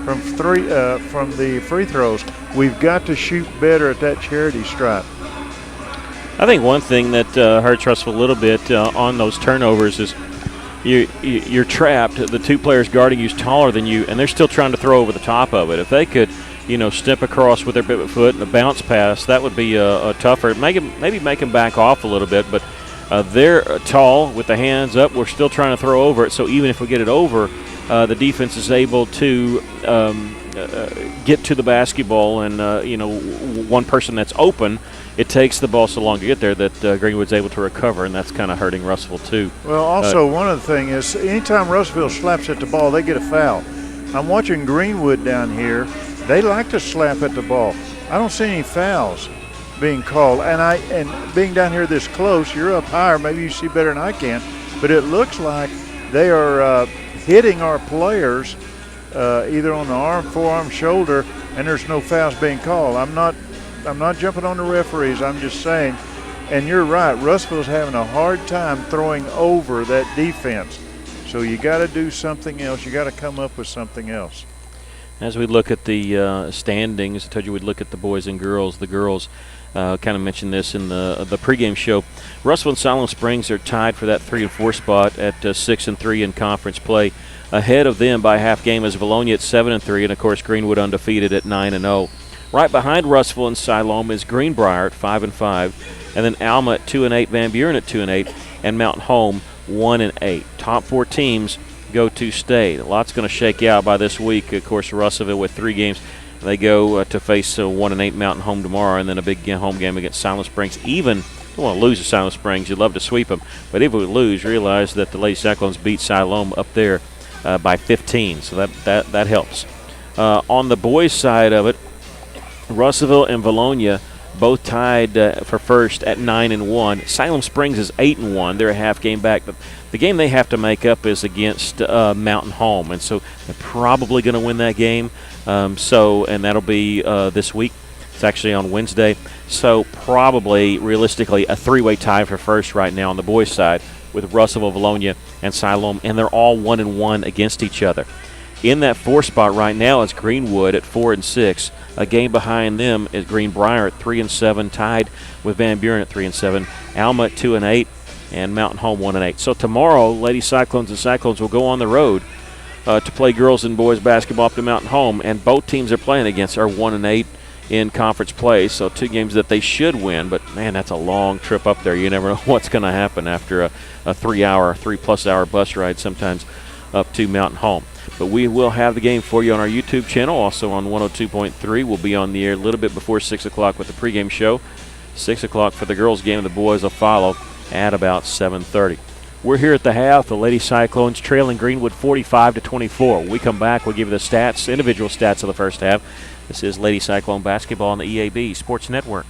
from the free throws. We've got to shoot better at that charity stripe. I think one thing that hurts Russell a little bit on those turnovers is you're trapped. The 2 players guarding you's taller than you, and they're still trying to throw over the top of it. If they could, step across with their pivot foot and a bounce pass, that would be a tougher. Maybe make them back off a little bit, but they're tall with the hands up. We're still trying to throw over it, so even if we get it over, the defense is able to get to the basketball, and one person that's open, it takes the ball so long to get there that Greenwood's able to recover, and that's kind of hurting Russellville too. Well, also one other thing is anytime Russellville slaps at the ball, they get a foul. I'm watching Greenwood down here. They like to slap at the ball. I don't see any fouls being called, and being down here this close, you're up higher, maybe you see better than I can, but it looks like they are hitting our players either on the arm, forearm, shoulder, and there's no fouls being called. I'm not jumping on the referees, I'm just saying, and you're right, Russellville's having a hard time throwing over that defense. So you got to do something else. You got to come up with something else. As we look at the standings, I told you we'd look at the boys and girls. The girls kind of mentioned this in the pregame show. Russellville and Silent Springs are tied for that 3 and 4 spot at 6 and 3 in conference play. Ahead of them by half game is Valonia at 7 and 3, and of course Greenwood undefeated at 9 and 0. Right behind Russellville and Siloam is Greenbrier at 5 and 5, and then Alma at 2 and 8, Van Buren at 2 and 8, and Mountain Home 1 and 8. Top 4 teams go to state. A lot's going to shake out by this week. Of course, Russellville with 3 games. They go to face 1 and 8 Mountain Home tomorrow, and then a big home game against Silent Springs. Even don't want to lose to Silent Springs. You'd love to sweep them, but if we lose, realize that the Lady Cyclones beat Siloam up there by 15, so that helps. On the boys' side of it, Russellville and Valonia both tied for first at 9 and 1. Silent Springs is 8 and 1. They're a half game back, but the game they have to make up is against Mountain Home, and so they're probably going to win that game. And that'll be this week. It's actually on Wednesday. So probably, realistically, a 3-way tie for first right now on the boys' side with Russellville, Valonia, and Siloam, and they're all 1 and 1 against each other. In that 4 spot right now is Greenwood at 4 and 6. A game behind them is Greenbrier at 3 and 7, tied with Van Buren at 3 and 7. Alma at 2 and 8, and Mountain Home 1 and 8. So tomorrow, Lady Cyclones and Cyclones will go on the road to play girls and boys basketball up to Mountain Home, and both teams they're playing against are 1 and 8 in conference play. So 2 games that they should win, but man, that's a long trip up there. You never know what's going to happen after a 3+ hour bus ride sometimes up to Mountain Home. But we will have the game for you on our YouTube channel, also on 102.3. We'll be on the air a little bit before 6 o'clock with the pregame show. 6 o'clock for the girls' game, and the boys will follow at about 7:30. We're here at the half. The Lady Cyclones trailing Greenwood 45-24. When we come back, we'll give you the stats, individual stats of the first half. This is Lady Cyclone basketball on the EAB Sports Network.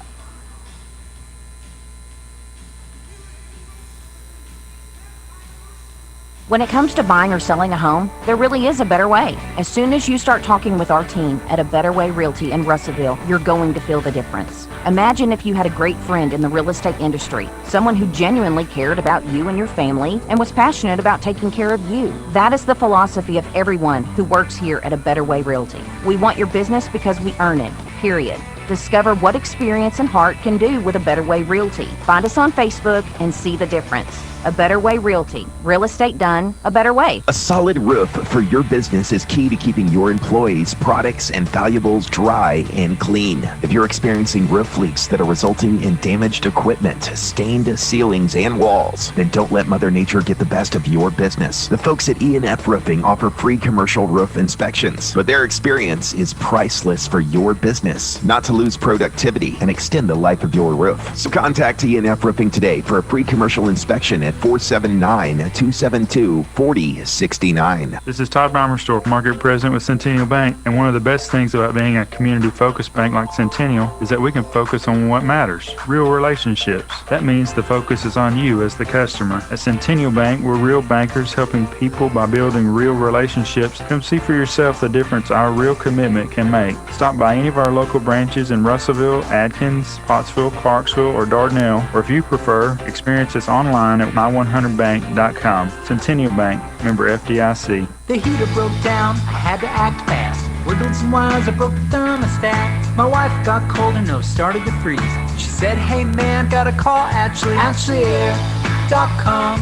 When it comes to buying or selling a home, there really is a better way. As soon as you start talking with our team at A Better Way Realty in Russellville, you're going to feel the difference. Imagine if you had a great friend in the real estate industry, someone who genuinely cared about you and your family and was passionate about taking care of you. That is the philosophy of everyone who works here at A Better Way Realty. We want your business because we earn it, period. Discover what experience and heart can do with A Better Way Realty. Find us on Facebook and see the difference. A Better Way Realty. Real estate done a better way. A solid roof for your business is key to keeping your employees, products, and valuables dry and clean. If you're experiencing roof leaks that are resulting in damaged equipment, stained ceilings, and walls, then don't let Mother Nature get the best of your business. The folks at E&F Roofing offer free commercial roof inspections, but their experience is priceless for your business, not to lose productivity and extend the life of your roof. So contact E&F Roofing today for a free commercial inspection at 479-272-4069. This is Todd Bommerstorff, Market President with Centennial Bank, and one of the best things about being a community-focused bank like Centennial is that we can focus on what matters, real relationships. That means the focus is on you as the customer. At Centennial Bank, we're real bankers helping people by building real relationships. Come see for yourself the difference our real commitment can make. Stop by any of our local branches in Russellville, Adkins, Pottsville, Clarksville, or Dardanelle, or if you prefer, experience us online at my100bank.com. Centennial Bank, member FDIC. The heater broke down, I had to act fast. Wiggled some wires, I broke the thermostat. My wife got cold and nose started to freeze. She said, hey man, gotta call AshleyAir.com.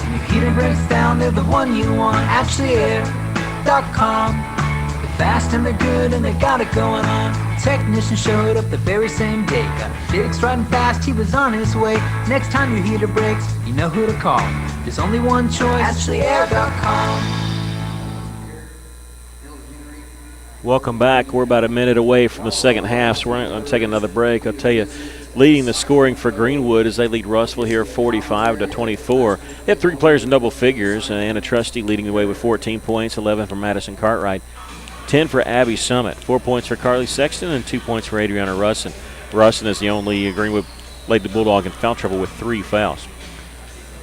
When your heater breaks down, they're the one you want. AshleyAir.com. They're fast and they're good and they got it going on. The technician showed up the very same day. Got it fixed right and fast, he was on his way. Next time your heater breaks, you know who to call. There's only one choice, AshleyAir.com. Welcome back. We're about a minute away from the second half, so we're not going to take another break. I'll tell you, leading the scoring for Greenwood as they lead Russellville here 45-24. They have three players in double figures. Anna Trusty leading the way with 14 points, 11 for Madison Cartwright, 10 for Abby Summit, 4 points for Carly Sexton, and 2 points for Adriana Russin. Russin is the only Greenwood Lady Bulldog in foul trouble with 3 fouls.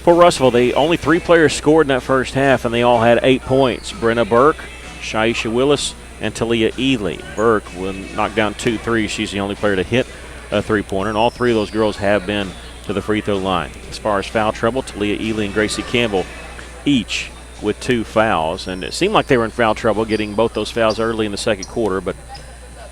For Russellville, only 3 players scored in that first half, and they all had 8 points. Brenna Burke, Shaisha Willis, and Talia Ely. Burke will knock down 2 threes. She's the only player to hit a three-pointer, and all 3 of those girls have been to the free throw line. As far as foul trouble, Talia Ely and Gracie Campbell each with 2 fouls, and it seemed like they were in foul trouble getting both those fouls early in the second quarter, but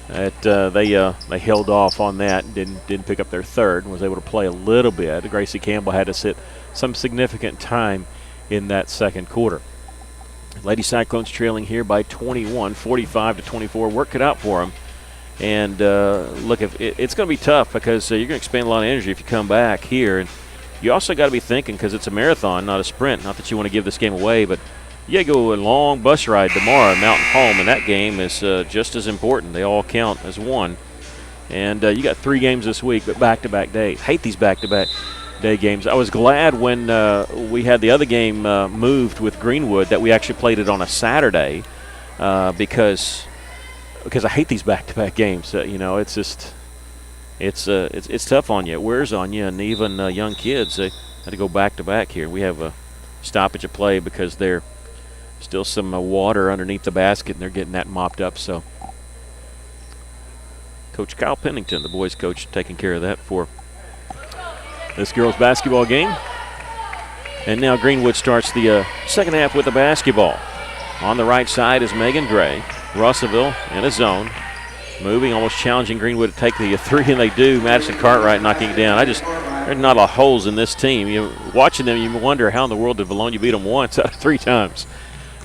they held off on that and didn't pick up their third and was able to play a little bit. Gracie Campbell had to sit some significant time in that second quarter. Lady Cyclones trailing here by 21, 45-24. Work it out for them. And look, if it's going to be tough because you're going to expend a lot of energy if you come back here. And you also got to be thinking, because it's a marathon, not a sprint. Not that you want to give this game away, but you got to go a long bus ride tomorrow at Mountain Home, and that game is just as important. They all count as one. And you got 3 games this week, but back-to-back days. Hate these back-to-back day games. I was glad when we had the other game moved with Greenwood that we actually played it on a Saturday because I hate these back-to-back games. It's just it's tough on you. It wears on you, and even young kids they had to go back-to-back here. We have a stoppage of play because there's still some water underneath the basket, and they're getting that mopped up. So Coach Kyle Pennington, the boys coach, taking care of that for this girls basketball game. And now Greenwood starts the second half with the basketball. On the right side is Megan Gray. Russellville in a zone. Moving, almost challenging Greenwood to take the 3, and they do. Madison Cartwright knocking it down. There's not a lot of holes in this team. Watching them, you wonder how in the world did Bologna beat them once out of 3 times.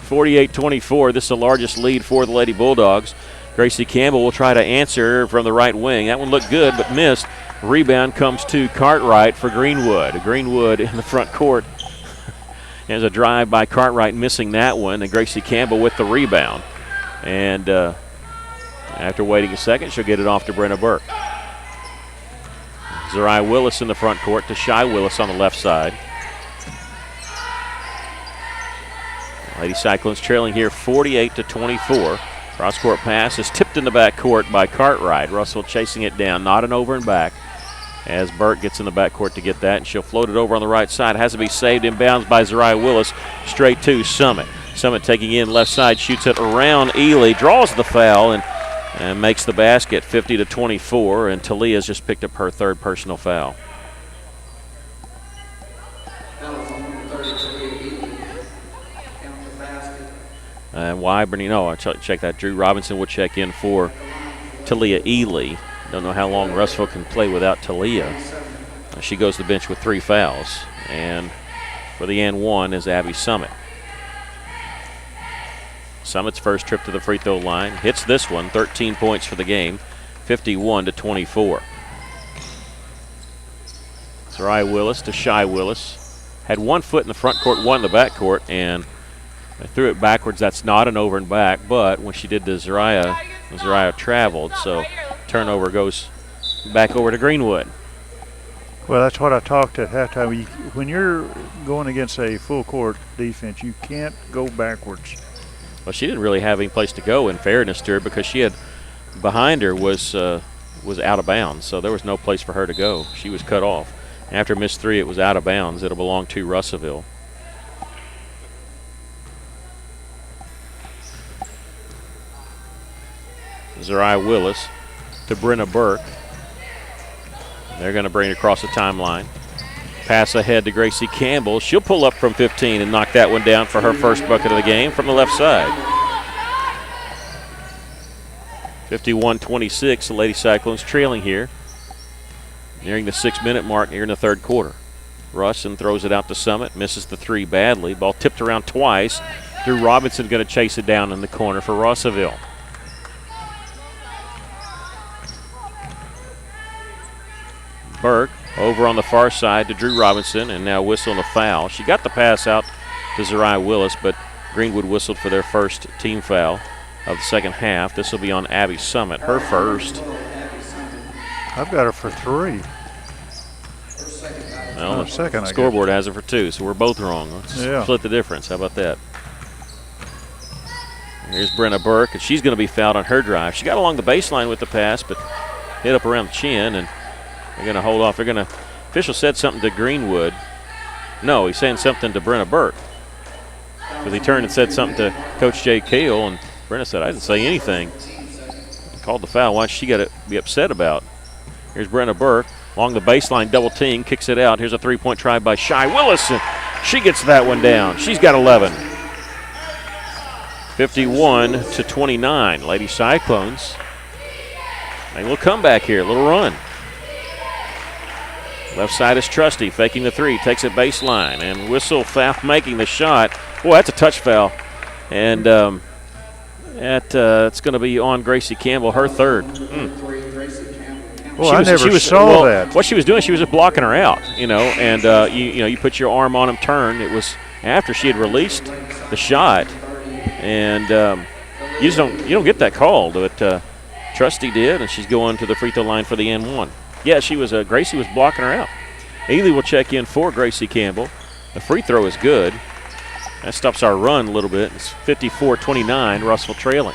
48-24, this is the largest lead for the Lady Bulldogs. Gracie Campbell will try to answer from the right wing. That one looked good, but missed. Rebound comes to Cartwright for Greenwood. Greenwood in the front court. There's a drive by Cartwright, missing that one, and Gracie Campbell with the rebound. And after waiting a second, she'll get it off to Brenna Burke. Zariah Willis in the front court to Shy Willis on the left side. Lady Cyclones trailing here 48-24. Cross-court pass is tipped in the backcourt by Cartwright. Russell chasing it down, not an over and back, as Burke gets in the backcourt to get that, and she'll float it over on the right side. Has to be saved inbounds by Zariah Willis, straight to Summit. Summit taking in left side, shoots it around Ely, draws the foul, and makes the basket 50-24, and Talia's just picked up her 3rd personal foul. And Wyburn, I'll check that. Drew Robinson will check in for Talia Ely. Don't know how long Russellville can play without Talia. She goes to the bench with 3 fouls. And for the and one is Abby Summit. Summit's first trip to the free throw line. Hits this one, 13 points for the game, 51-24. Zariah Willis to Shy Willis. Had 1 foot in the front court, 1 in the back court, and I threw it backwards. That's not an over and back, but when she did to Zariah traveled, so turnover goes back over to Greenwood. Well, that's what I talked at halftime. When you're going against a full court defense, you can't go backwards. Well, she didn't really have any place to go, in fairness to her, because she had behind her was out of bounds, so there was no place for her to go. She was cut off. After missed 3, it was out of bounds. It'll belong to Russellville. Zariah Willis to Brenna Burke. They're going to bring it across the timeline. Pass ahead to Gracie Campbell. She'll pull up from 15 and knock that one down for her first bucket of the game from the left side. 51-26, the Lady Cyclones trailing here. Nearing the 6-minute mark here in the third quarter. Russin throws it out to Summit, misses the 3 badly. Ball tipped around twice. Drew Robinson going to chase it down in the corner for Russellville. Burke over on the far side to Drew Robinson, and now whistling a foul. She got the pass out to Zariah Willis, but Greenwood whistled for their first team foul of the second half. This will be on Abby Summit, her first. I've got her for 3. Well, second, the scoreboard has it for 2, so we're both wrong. Let's split the difference. How about that? Here's Brenna Burke, and she's going to be fouled on her drive. She got along the baseline with the pass, but hit up around the chin, and they're going to hold off. Official said something to Greenwood. No, he's saying something to Brenna Burke. Because he turned and said something to Coach Jay Kale, and Brenna said, I didn't say anything. Called the foul. Why should she got to be upset about? Here's Brenna Burke along the baseline, double team, kicks it out. Here's a 3-point try by Shy Willis, and she gets that one down. She's got 11. 51-29. Lady Cyclones. A little comeback here, a little run. Left side is Trusty, faking the 3, takes it baseline, and Whistle foul making the shot. Boy, that's a touch foul. And it's going to be on Gracie Campbell, her third. Well, I never saw that. What she was doing, she was just blocking her out, and you put your arm on him, turn. It was after she had released the shot, and you don't get that call, but Trusty did, and she's going to the free throw line for the N1. Yeah, Gracie was blocking her out. Ely will check in for Gracie Campbell. The free throw is good. That stops our run a little bit. It's 54-29, Russell trailing.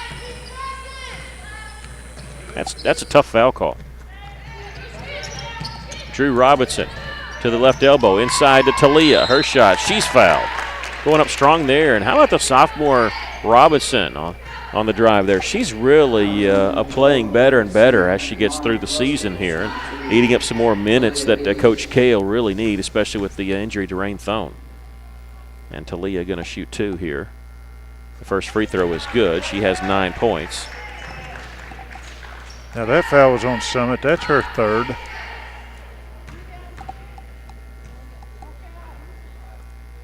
That's a tough foul call. Drew Robinson to the left elbow, inside to Talia. Her shot, she's fouled. Going up strong there. And how about the sophomore Robinson on the drive there? She's really playing better and better as she gets through the season here, and eating up some more minutes that Coach Kale really need, especially with the injury to Rain Thone. And Talia going to shoot 2 here. The first free throw is good. She has 9 points. Now that foul was on Summit. That's her 3rd.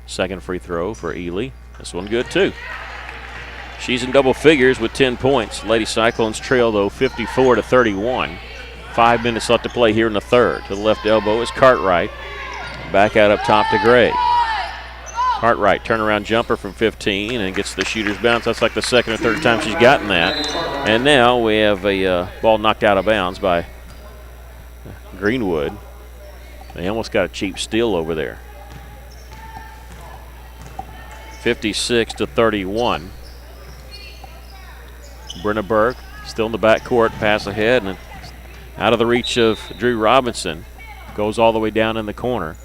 Second free throw for Ely. This one good too. She's in double figures with 10 points. Lady Cyclones trail, though, 54-31. 5 minutes left to play here in the third. To the left elbow is Cartwright. Back out up top to Gray. Cartwright, turnaround jumper from 15 and gets the shooter's bounce. That's like the second or third time she's gotten that. And now we have a ball knocked out of bounds by Greenwood. They almost got a cheap steal over there. 56-31. Brenna Burke still in the backcourt, pass ahead, and out of the reach of Drew Robinson. Goes all the way down in the corner.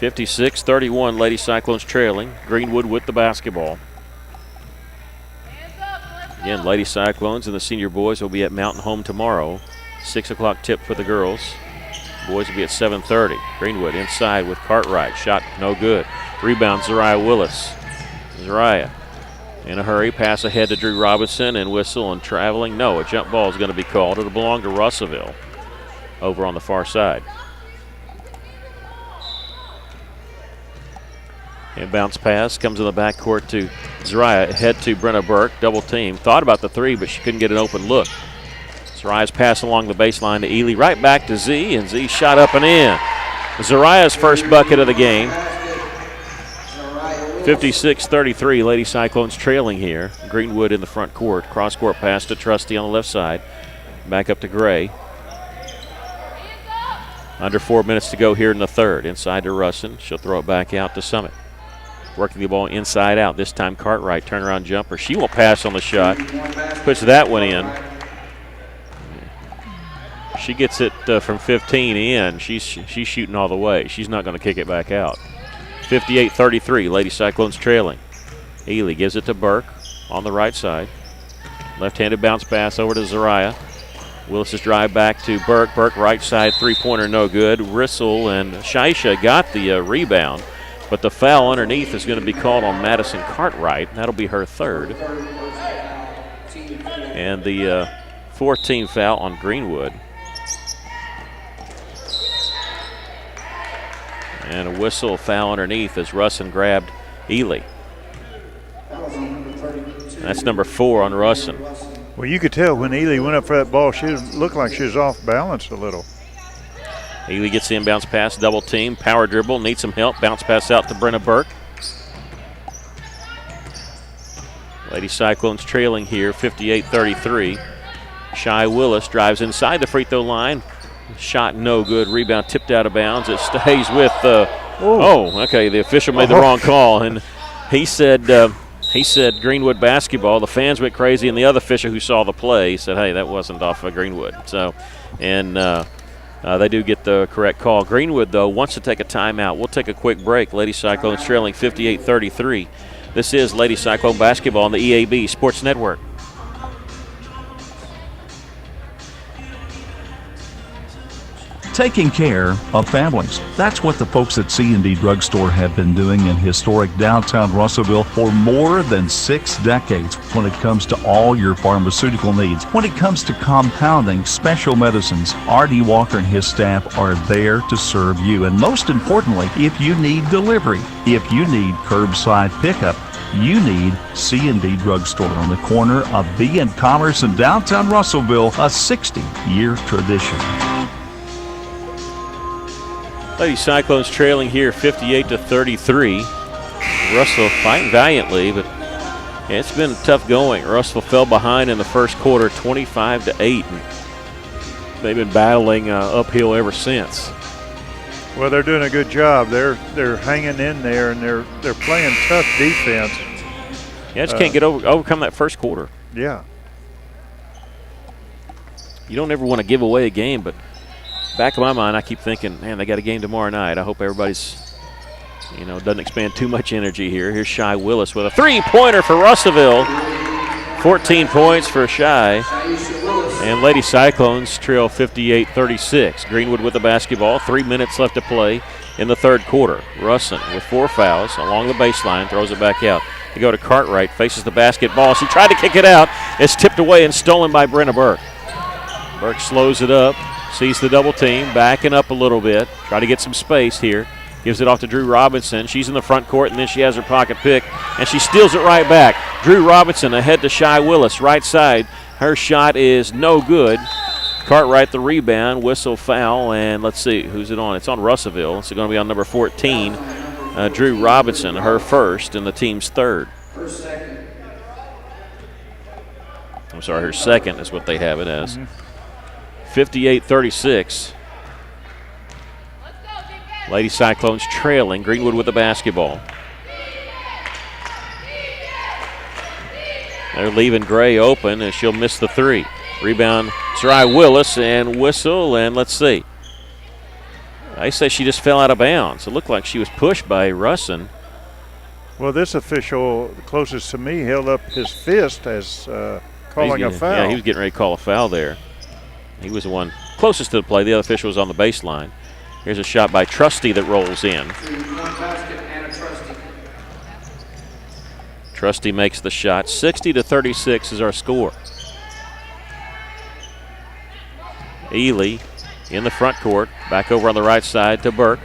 56-31, Lady Cyclones trailing. Greenwood with the basketball. Again, Lady Cyclones and the senior boys will be at Mountain Home tomorrow. 6 o'clock tip for the girls. Boys will be at 7:30. Greenwood inside with Cartwright. Shot no good. Rebound, Zariah Willis. Zariah in a hurry. Pass ahead to Drew Robinson, and whistle and traveling. No, a jump ball is going to be called. It'll belong to Russellville over on the far side. And bounce pass comes in the backcourt to Zariah. Head to Brenna Burke. Double team. Thought about the three, but she couldn't get an open look. Zariah's pass along the baseline to Ely. Right back to Z, and Z shot up and in. Zariah's first bucket of the game. 56-33. Lady Cyclones trailing here. Greenwood in the front court. Cross-court pass to Trusty on the left side. Back up to Gray. Under 4 minutes to go here in the third. Inside to Russin. She'll throw it back out to Summit. Working the ball inside out. This time Cartwright. Turnaround jumper. She won't pass on the shot. Puts that one in. She gets it from 15 in. She's shooting all the way. She's not going to kick it back out. 58-33. Lady Cyclones trailing. Ely gives it to Burke on the right side. Left-handed bounce pass over to Zariah. Willis's drive back to Burke. Burke right side three-pointer no good. Rissel and Shaisha got the rebound, but the foul underneath is going to be called on Madison Cartwright. That'll be her third. And the 14th foul on Greenwood. And a whistle foul underneath as Russin grabbed Ely. That's number 4 on Russin. Well, you could tell when Ely went up for that ball, she looked like she was off balance a little. Ely gets the inbounds pass, double team, power dribble, needs some help. Bounce pass out to Brenna Burke. Lady Cyclones trailing here, 58-33. Shy Willis drives inside the free throw line. Shot no good. Rebound tipped out of bounds. It stays with. Okay. The official made the wrong call, and he said Greenwood basketball. The fans went crazy, and the other official who saw the play said, "Hey, that wasn't off of Greenwood." So, and they do get the correct call. Greenwood though wants to take a timeout. We'll take a quick break. Lady Cyclones trailing 58-33. This is Lady Cyclone basketball on the EAB Sports Network. Taking care of families. That's what the folks at C&D Drugstore have been doing in historic downtown Russellville for more than 6 decades when it comes to all your pharmaceutical needs. When it comes to compounding, special medicines, R.D. Walker and his staff are there to serve you. And most importantly, if you need delivery, if you need curbside pickup, you need C&D Drugstore on the corner of B and Commerce in downtown Russellville, a 60-year tradition. Lady Cyclones trailing here 58-33. Russell fighting valiantly, but it's been tough going. Russell fell behind in the first quarter 25-8. And they've been battling uphill ever since. Well, they're doing a good job. They're hanging in there, and they're playing tough defense. Yeah, just can't overcome that first quarter. Yeah. You don't ever want to give away a game, but back of my mind, I keep thinking, man, they got a game tomorrow night. I hope everybody's, doesn't expend too much energy here. Here's Shy Willis with a three-pointer for Russellville. 14 points for Shy. And Lady Cyclones trail 58-36. Greenwood with the basketball. 3 minutes left to play in the third quarter. Russin with 4 fouls along the baseline, throws it back out. They go to Cartwright, faces the basketball. She tried to kick it out. It's tipped away and stolen by Brenna Burke. Burke slows it up. Sees the double team, backing up a little bit. Try to get some space here. Gives it off to Drew Robinson. She's in the front court, and then she has her pocket pick, and she steals it right back. Drew Robinson ahead to Shy Willis, right side. Her shot is no good. Cartwright the rebound, whistle foul, and let's see, who's it on? It's on Russellville. It's going to be on number 14, Drew Robinson, her first and the team's third. I'm sorry, her second is what they have it as. 58-36. Lady Cyclones trailing. Greenwood with the basketball. They're leaving Gray open, and she'll miss the three. Rebound, Sarai Willis, and whistle, and let's see. I say she just fell out of bounds. It looked like she was pushed by Russin. Well, this official closest to me held up his fist as calling a foul. Yeah, he was getting ready to call a foul there. He was the one closest to the play. The other official was on the baseline. Here's a shot by Trusty that rolls in. Trusty makes the shot. 60-36 is our score. Ely in the front court. Back over on the right side to Burke.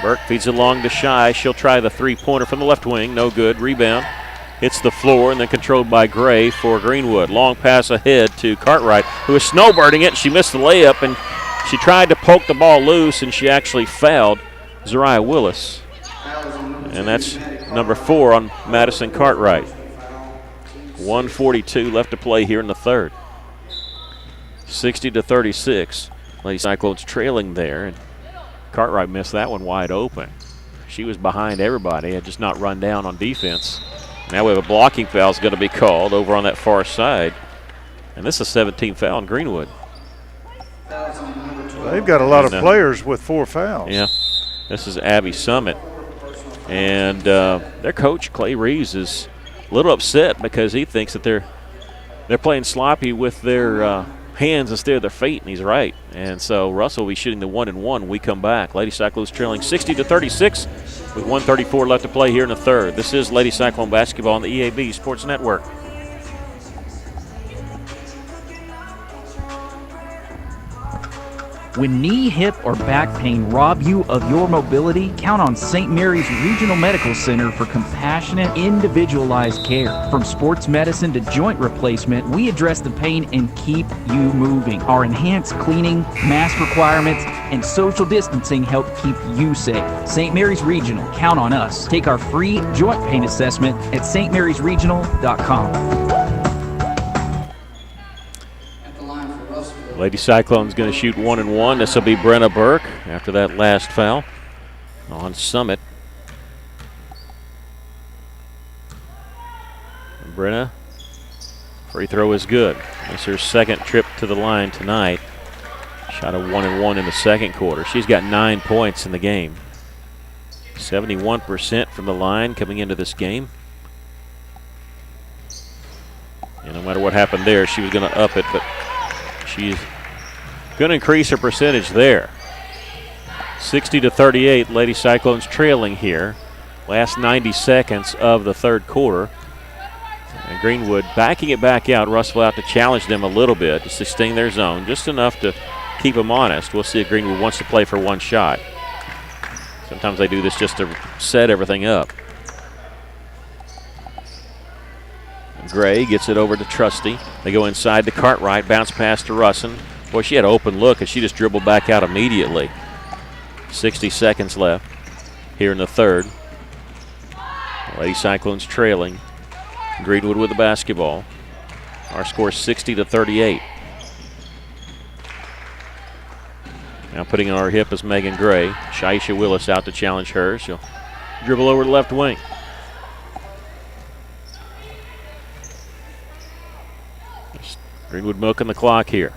Burke feeds it along to Shy. She'll try the three-pointer from the left wing. No good. Rebound. Hits the floor and then controlled by Gray for Greenwood. Long pass ahead to Cartwright, who is snowbirding it. She missed the layup, and she tried to poke the ball loose, and she actually fouled Zariah Willis. And that's number 4 on Madison Cartwright. 1:42 left to play here in the third. 60-36. Lady Cyclones trailing there, and Cartwright missed that one wide open. She was behind everybody, had just not run down on defense. Now we have a blocking foul is going to be called over on that far side. And this is a 17th foul on Greenwood. They've got a lot of players with 4 fouls. Yeah. This is Abby Summit. And their coach, Clay Reeves, is a little upset because he thinks that they're playing sloppy with their hands instead of their feet, and he's right. And so Russell will be shooting the 1-and-1 when we come back. Lady Cyclones trailing 60-36 with 1:34 left to play here in the third. This is Lady Cyclone basketball on the EAB Sports Network. When knee, hip, or back pain rob you of your mobility, count on St. Mary's Regional Medical Center for compassionate, individualized care. From sports medicine to joint replacement, we address the pain and keep you moving. Our enhanced cleaning, mask requirements, and social distancing help keep you safe. St. Mary's Regional, count on us. Take our free joint pain assessment at stmarysregional.com. Lady Cyclone's going to shoot 1-and-1. This will be Brenna Burke after that last foul on Summit. And Brenna, free throw is good. It's her second trip to the line tonight. Shot a 1-and-1 in the second quarter. She's got 9 points in the game. 71% from the line coming into this game. And no matter what happened there, she was going to up it, but she's going to increase her percentage there. 60-38, Lady Cyclones trailing here. Last 90 seconds of the third quarter. And Greenwood backing it back out. Russell out to challenge them a little bit, just to stay in their zone, just enough to keep them honest. We'll see if Greenwood wants to play for one shot. Sometimes they do this just to set everything up. Gray gets it over to Trusty. They go inside to Cartwright, bounce pass to Russin. Boy, she had an open look, and she just dribbled back out immediately. 60 seconds left here in the third. Lady Cyclones trailing. Greenwood with the basketball. Our score 60-38. Now putting on her hip is Megan Gray. Shaisha Willis out to challenge her. She'll dribble over to left wing. Greenwood milking the clock here.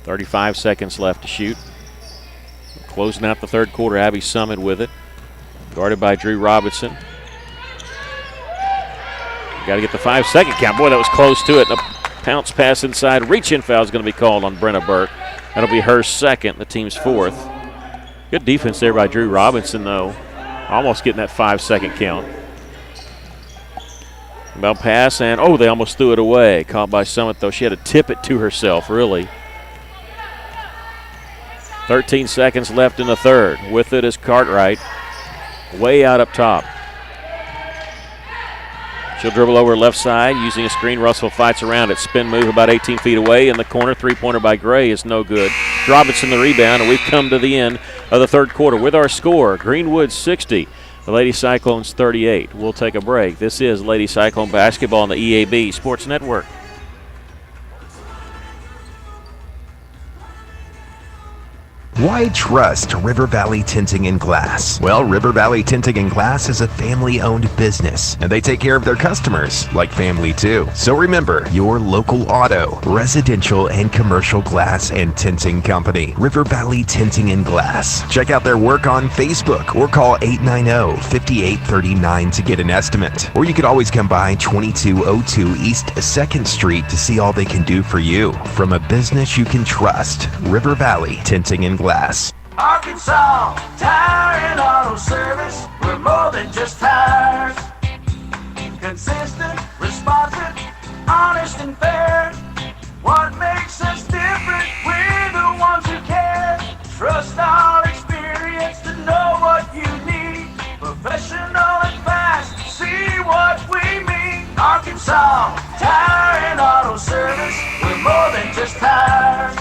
35 seconds left to shoot. Closing out the third quarter, Abby Summit with it. Guarded by Drew Robinson. Got to get the 5-second count. Boy, that was close to it. A pounce pass inside. Reach-in foul is going to be called on Brenna Burke. That'll be her second, the team's fourth. Good defense there by Drew Robinson, though. Almost getting that 5-second count. About pass, and they almost threw it away. Caught by Summit, though. She had to tip it to herself, really. 13 seconds left in the third. With it is Cartwright. Way out up top. She'll dribble over left side using a screen. Russell fights around it. Spin move about 18 feet away in the corner. Three-pointer by Gray is no good. Robinson the rebound, and we've come to the end of the third quarter with our score. Greenwood 60. The Lady Cyclones 38. We'll take a break. This is Lady Cyclone basketball on the EAB Sports Network. Why trust River Valley Tinting and Glass? Well, River Valley Tinting and Glass is a family-owned business, and they take care of their customers like family too. So remember, your local auto, residential, and commercial glass and tinting company, River Valley Tinting and Glass. Check out their work on Facebook or call 890-5839 to get an estimate. Or you could always come by 2202 East 2nd Street to see all they can do for you. From a business you can trust, River Valley Tinting and Glass. Arkansas Tire and Auto Service, we're more than just tires. Consistent, responsive, honest and fair. What makes us different? We're the ones who care. Trust our experience to know what you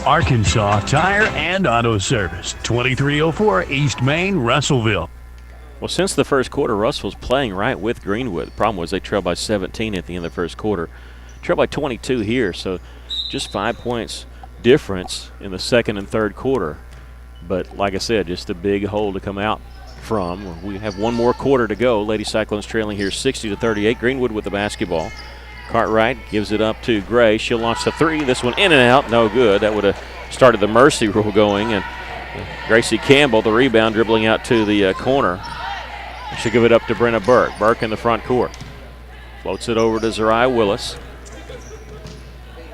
Arkansas Tire and Auto Service, 2304 East Main, Russellville. Well, since the first quarter, Russell's playing right with Greenwood. The problem was they trailed by 17 at the end of the first quarter. Trailed by 22 here, so just 5 points difference in the second and third quarter. But like I said, just a big hole to come out from. We have one more quarter to go. Lady Cyclones trailing here 60-38. Greenwood with the basketball. Cartwright gives it up to Gray. She'll launch the three. This one in and out, no good. That would have started the mercy rule going. And Gracie Campbell, the rebound, dribbling out to the corner. She'll give it up to Brenna Burke. Burke in the front court. Floats it over to Zariah Willis.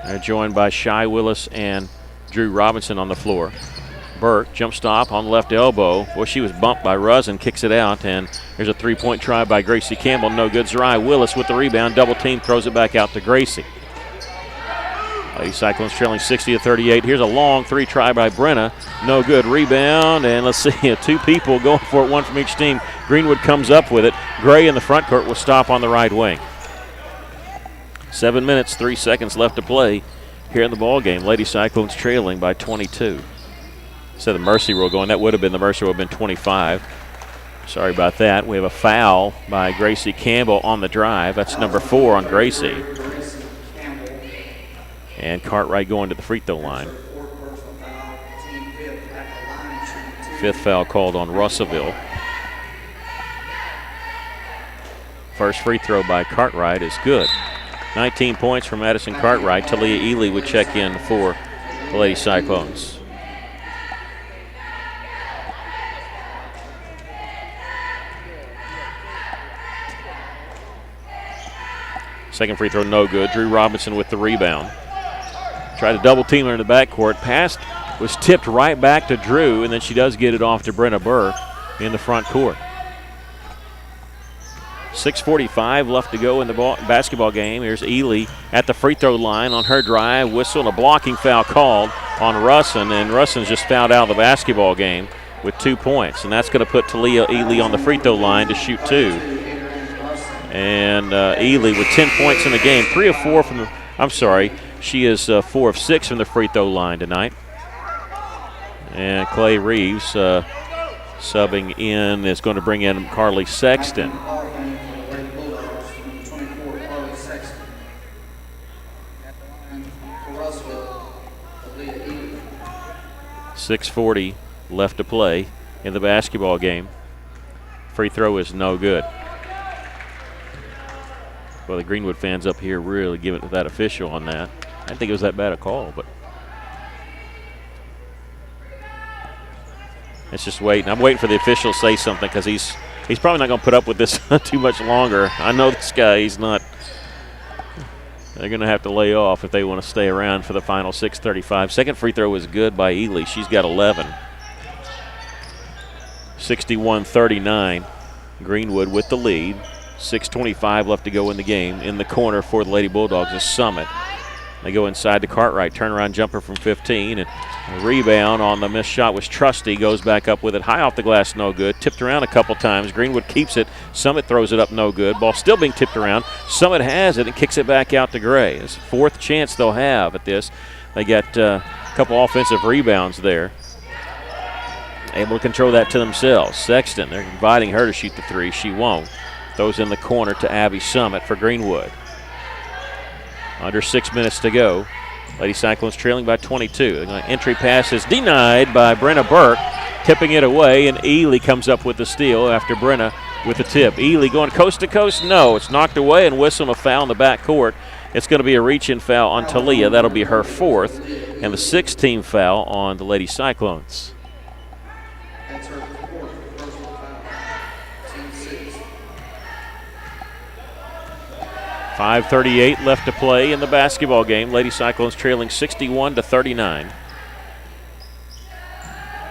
They're joined by Shy Willis and Drew Robinson on the floor. Burke, jump stop on the left elbow. Well, she was bumped by Russ and kicks it out. And there's a three-point try by Gracie Campbell. No good. Zariah Willis with the rebound. Double team, throws it back out to Gracie. Lady Cyclones trailing 60-38. Here's a long three try by Brenna. No good. Rebound. And let's see, two people going for it, one from each team. Greenwood comes up with it. Gray in the front court will stop on the right wing. 7 minutes, 3 seconds left to play here in the ball game. Lady Cyclones trailing by 22. So the mercy rule going. That would have been the mercy rule, would have been 25. Sorry about that. We have a foul by Gracie Campbell on the drive. That's number 4 on Gracie. And Cartwright going to the free throw line. Fifth foul called on Russellville. First free throw by Cartwright is good. 19 points from Madison Cartwright. Talia Ely would check in for the Lady Cyclones. Second free throw, no good. Drew Robinson with the rebound. Tried to double team her in the backcourt. Pass was tipped right back to Drew, and then she does get it off to Brenna Burke in the front court. 6:45 left to go in the basketball game. Here's Ely at the free throw line on her drive. Whistle and a blocking foul called on Russin, and Russin's just fouled out of the basketball game with 2 points. And that's going to put Talia Ely on the free throw line to shoot 2. And Ely with 10 points in the game. 3 of 4 from the, I'm sorry, she is 4 of 6 from the free throw line tonight. And Clay Reeves subbing in is going to bring in Carly Sexton. 6:40 left to play in the basketball game. Free throw is no good. Well, the Greenwood fans up here really give it to that official on that. I didn't think it was that bad a call, but it's just waiting. I'm waiting for the official to say something because he's probably not going to put up with this too much longer. I know this guy, he's not. They're going to have to lay off if they want to stay around for the final 6:35. Second free throw was good by Ely. She's got 11. 61-39. Greenwood with the lead. 6:25 left to go in the game. In the corner for the Lady Bulldogs is Summit. They go inside to Cartwright. Turnaround jumper from 15. And a rebound on the missed shot was Trusty. Goes back up with it. High off the glass, no good. Tipped around a couple times. Greenwood keeps it. Summit throws it up, no good. Ball still being tipped around. Summit has it and kicks it back out to Gray. It's the fourth chance they'll have at this. They got a couple offensive rebounds there. Able to control that to themselves. Sexton, they're inviting her to shoot the three. She won't. Throws in the corner to Abby Summit for Greenwood. Under 6 minutes to go. Lady Cyclones trailing by 22. Entry pass is denied by Brenna Burke, tipping it away, and Ely comes up with the steal after Brenna with the tip. Ely going coast to coast? No, it's knocked away and whistled a foul in the backcourt. It's going to be a reach-in foul on Talia. That'll be her fourth, and the 6th-team foul on the Lady Cyclones. 5:38 left to play in the basketball game. Lady Cyclones trailing 61-39.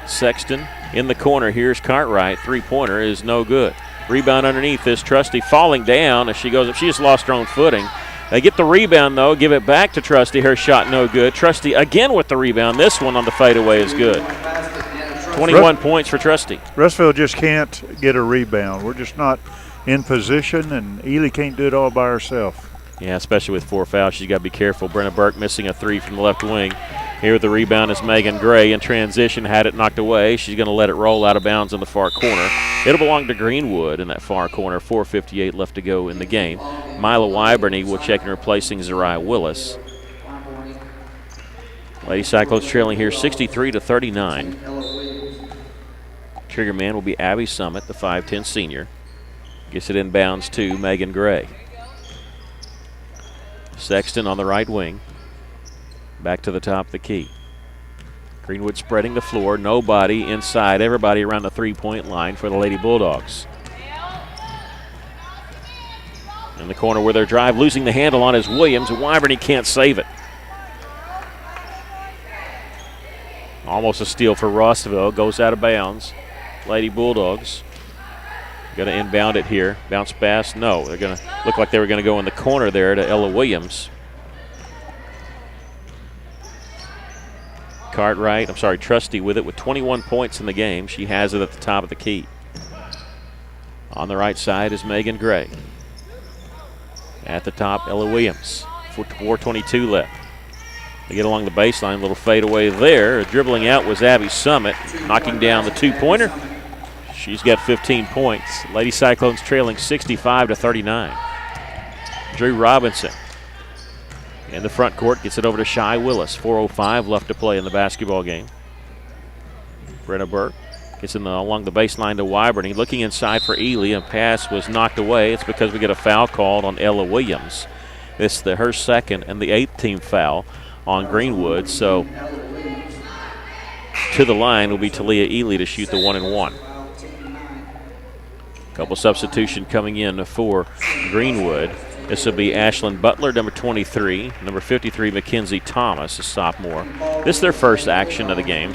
Sexton in the corner. Here's Cartwright. Three-pointer is no good. Rebound underneath is Trusty falling down as she goes up. She just lost her own footing. They get the rebound, though. Give it back to Trusty. Her shot no good. Trusty again with the rebound. This one on the fadeaway is good. 21 points for Trusty. Russellville just can't get a rebound. We're just not in position, and Ely can't do it all by herself. Yeah, especially with 4 fouls. She's got to be careful. Brenna Burke missing a three from the left wing. Here with the rebound is Megan Gray in transition, had it knocked away. She's going to let it roll out of bounds in the far corner. It'll belong to Greenwood in that far corner. 4:58 left to go in the game. Mila Wyberny will check in replacing Zariah Willis. Lady Cyclones trailing here 63-39. Trigger man will be Abby Summit, the 5'10 senior. Gets it inbounds to Megan Gray. Sexton on the right wing. Back to the top of the key. Greenwood spreading the floor. Nobody inside. Everybody around the three-point line for the Lady Bulldogs. In the corner where their drive, losing the handle on is Williams. Wyberny can't save it. Almost a steal for Rossville. Goes out of bounds. Lady Bulldogs going to inbound it here. Bounce pass. No, they're going to look like they were going to go in the corner there to Ella Williams. Trusty with it with 21 points in the game. She has it at the top of the key. On the right side is Megan Gray. At the top, Ella Williams. 4:22 left. They get along the baseline, little fadeaway there. Dribbling out was Abby Summit, knocking down the two-pointer. She's got 15 points. Lady Cyclones trailing 65-39. Drew Robinson in the front court, gets it over to Shy Willis. 4:05 left to play in the basketball game. Brenna Burke gets along the baseline to Wyberny. Looking inside for Ely. A pass was knocked away. It's because we get a foul called on Ella Williams. It's her second and the 8th team foul on Greenwood. So to the line will be Talia Ely to shoot the 1-and-1. Couple substitution coming in for Greenwood. This will be Ashlyn Butler, number 23. Number 53, Mackenzie Thomas, a sophomore. This is their first action of the game.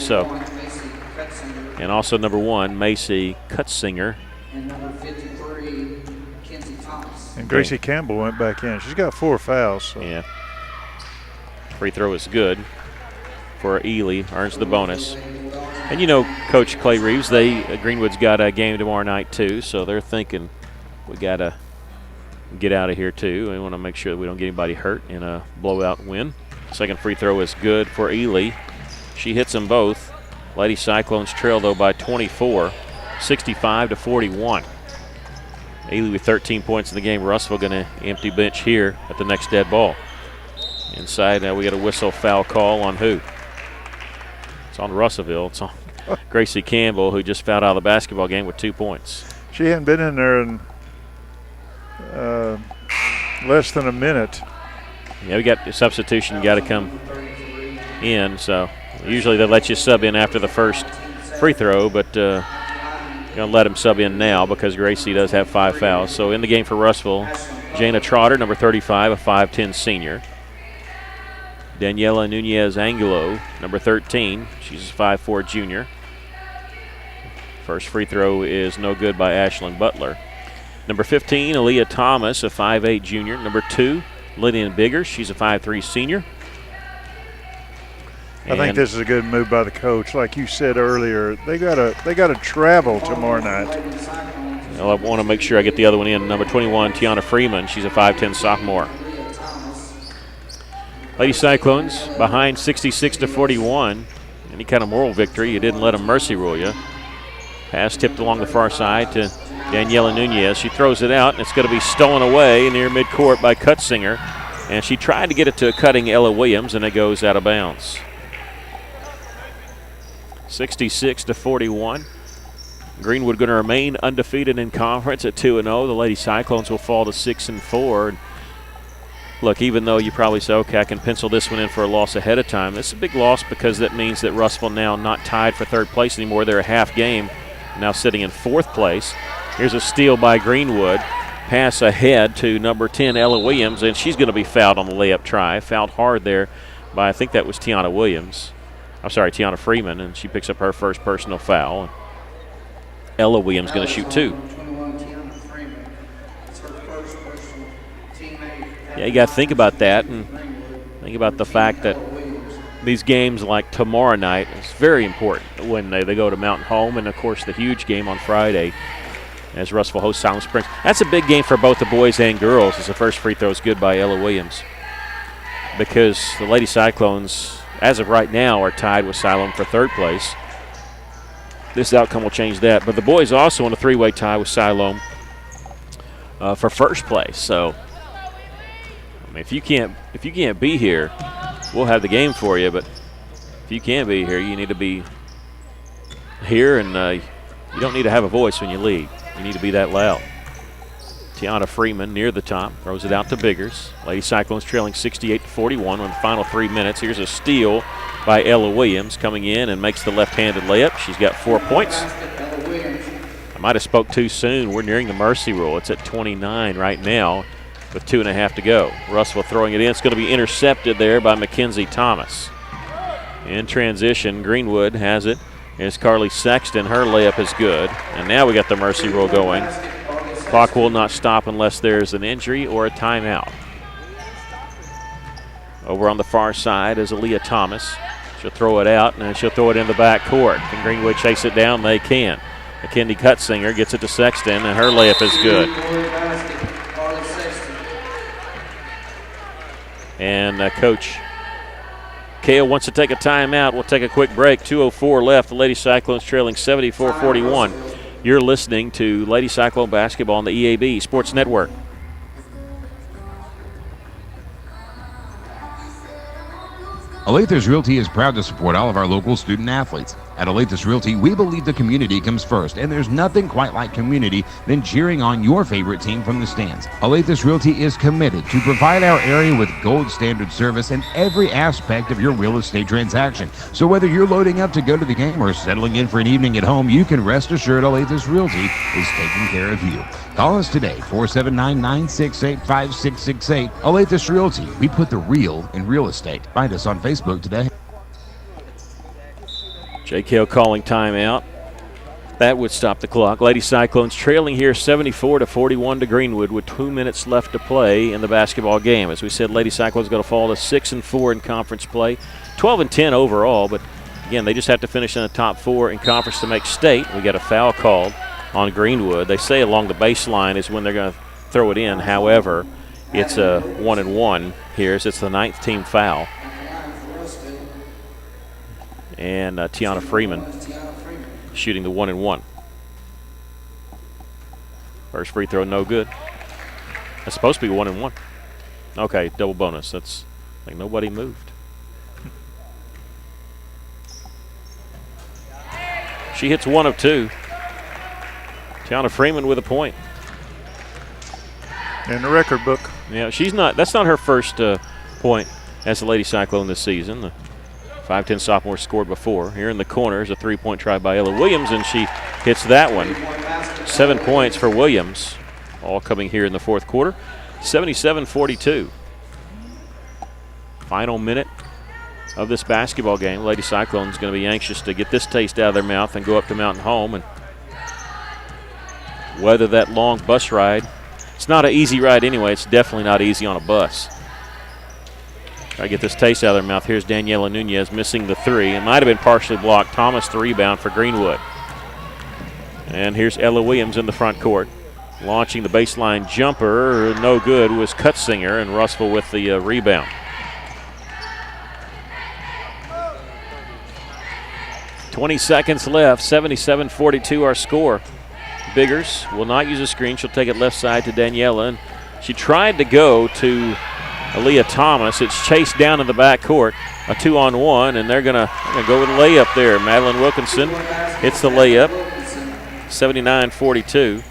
And also number 1, Macy Cutsinger. And number 53, Mackenzie Thomas. And Gracie Campbell went back in. She's got 4 fouls. So. Yeah. Free throw is good for Ely, earns the bonus. And you know, Coach Clay Reeves, Greenwood's got a game tomorrow night too, so they're thinking we got to get out of here too. We want to make sure that we don't get anybody hurt in a blowout win. Second free throw is good for Ely. She hits them both. Lady Cyclones trail though by 24, 65-41. Ely with 13 points in the game. Russell going to empty bench here at the next dead ball. Inside now we got a whistle foul call on who? It's on Russellville. It's on Gracie Campbell, who just fouled out of the basketball game with 2 points. She hadn't been in there in less than a minute. Yeah, we got the substitution got to come in, so usually they let you sub in after the first free throw, but going to let him sub in now because Gracie does have 5 fouls. So in the game for Russell, Jana Trotter, number 35, a 5'10 senior. Daniela Nunez Angulo, number 13. She's a 5'4 junior. First free throw is no good by Ashlyn Butler. Number 15, Aaliyah Thomas, a 5'8 junior. Number 2, Lillian Biggers. She's a 5'3 senior. I think this is a good move by the coach. Like you said earlier, they gotta travel tomorrow night. Well, I want to make sure I get the other one in. Number 21, Tiana Freeman. She's a 5'10 sophomore. Lady Cyclones behind 66-41. Any kind of moral victory, you didn't let them mercy rule you. Pass tipped along the far side to Daniela Nunez. She throws it out, and it's going to be stolen away near midcourt by Cutsinger. And she tried to get it to a cutting Ella Williams, and it goes out of bounds. 66-41. Greenwood going to remain undefeated in conference at 2-0. The Lady Cyclones will fall to 6-4. Look, even though you probably say, okay, I can pencil this one in for a loss ahead of time, it's a big loss because that means that Russell now not tied for third place anymore. They're a half game, now sitting in 4th place. Here's a steal by Greenwood. Pass ahead to number 10, Ella Williams, and she's going to be fouled on the layup try. Fouled hard there by, I think that was Tiana Freeman, and she picks up her first personal foul. Ella Williams going to shoot 2. Yeah, you got to think about that and think about the fact that these games like tomorrow night is very important when they go to Mountain Home, and, of course, the huge game on Friday as Russell hosts Silent Springs. That's a big game for both the boys and girls, as the first free throw is good by Ella Williams because the Lady Cyclones as of right now, are tied with Siloam for third place. This outcome will change that. But the boys also in a three-way tie with Siloam for first place. So, I mean, if you can't be here, we'll have the game for you. But if you can't be here, you need to be here, and you don't need to have a voice when you lead. You need to be that loud. Tiana Freeman near the top, throws it out to Biggers. Lady Cyclones trailing 68-41 in the final 3 minutes. Here's a steal by Ella Williams coming in and makes the left-handed layup. She's got 4 points. I might have spoke too soon. We're nearing the mercy rule. It's at 29 right now with 2.5 to go. Russell throwing it in. It's going to be intercepted there by Mackenzie Thomas. In transition, Greenwood has it. Here's Carly Sexton. Her layup is good. And now we got the mercy rule going. Clock will not stop unless there's an injury or a timeout. Over on the far side is Aaliyah Thomas. She'll throw it out, and then she'll throw it in the back court. Can Greenwood chase it down? They can. McKinney Cutsinger gets it to Sexton, and her layup is good. And Coach Kale wants to take a timeout. We'll take a quick break. 2:04 left. The Lady Cyclones trailing 74-41. You're listening to Lady Cyclone basketball on the EAB Sports Network. Alathus Realty is proud to support all of our local student athletes. At Alathus Realty, we believe the community comes first, and there's nothing quite like community than cheering on your favorite team from the stands. Alathus Realty is committed to provide our area with gold standard service in every aspect of your real estate transaction. So whether you're loading up to go to the game or settling in for an evening at home, you can rest assured Alathus Realty is taking care of you. Call us today, 479-968-5668. Alathus Realty, we put the real in real estate. Find us on Facebook today. J.K. calling timeout. That would stop the clock. Lady Cyclones trailing here 74-41 to Greenwood with 2 minutes left to play in the basketball game. As we said, Lady Cyclones going to fall to 6-4 in conference play, 12-10 overall. But again, they just have to finish in the top 4 in conference to make state. We got a foul called on Greenwood. They say along the baseline is when they're going to throw it in. However, it's a 1-1 here. So it's the 9th team foul. And Tiana Freeman shooting the 1-1. First free throw, no good. That's supposed to be 1-1. Okay, double bonus. That's like nobody moved. She hits 1 of 2. Tiana Freeman with a point. In the record book. Yeah, that's not her first point as a Lady Cyclone this season. The 5'10 sophomore scored before. Here in the corner is a three-point try by Ella Williams, and she hits that one. 7 points for Williams, all coming here in the fourth quarter. 77-42. Final minute of this basketball game. Lady Cyclone's going to be anxious to get this taste out of their mouth and go up to Mountain Home and weather that long bus ride. It's not an easy ride anyway. It's definitely not easy on a bus. Try to get this taste out of their mouth. Here's Daniela Nunez missing the three. It might have been partially blocked. Thomas the rebound for Greenwood. And here's Ella Williams in the front court. Launching the baseline jumper. No good was Cutsinger, and Russell with the rebound. .20 seconds left. 77-42 our score. Biggers will not use a screen. She'll take it left side to Daniela. And she tried to go to Aaliyah Thomas. It's chased down in the backcourt. A 2-on-1, and they're gonna go with a layup there. Madeline Wilkinson hits the layup. 79-42.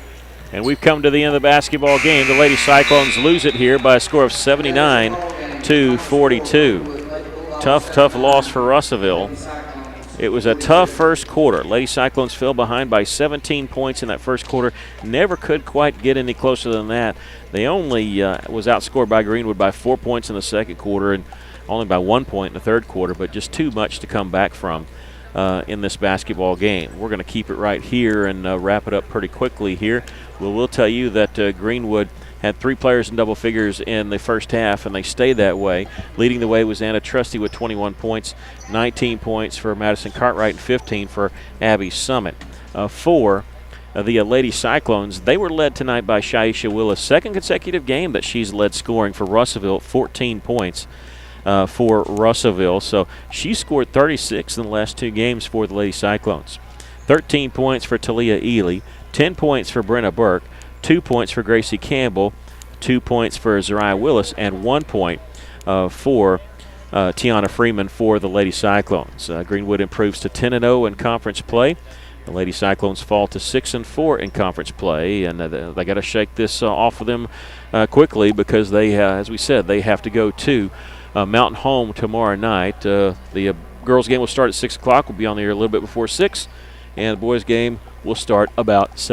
And we've come to the end of the basketball game. The Lady Cyclones lose it here by a score of 79-42. Tough loss for Russellville. It was a tough first quarter. Lady Cyclones fell behind by 17 points in that first quarter. Never could quite get any closer than that. They only was outscored by Greenwood by 4 points in the second quarter and only by 1 point in the third quarter, but just too much to come back from in this basketball game. We're going to keep it right here and wrap it up pretty quickly here. We'll tell you that Greenwood had 3 players in double figures in the first half, and they stayed that way. Leading the way was Anna Trusty with 21 points, 19 points for Madison Cartwright, and 15 for Abby Summit. For the Lady Cyclones, they were led tonight by Shaisha Willis. Second consecutive game that she's led scoring for Russellville, 14 points. for Russellville. So she scored 36 in the last 2 games for the Lady Cyclones. 13 points for Talia Ely, 10 points for Brenna Burke, 2 points for Gracie Campbell, 2 points for Zariah Willis, and 1 point for Tiana Freeman for the Lady Cyclones. Greenwood improves to 10-0 in conference play. The Lady Cyclones fall to 6-4 in conference play, and they got to shake this off of them quickly because they, as we said, they have to go to Mountain Home tomorrow night. The girls' game will start at 6 o'clock. We'll be on the air a little bit before 6, and the boys' game will start about 7.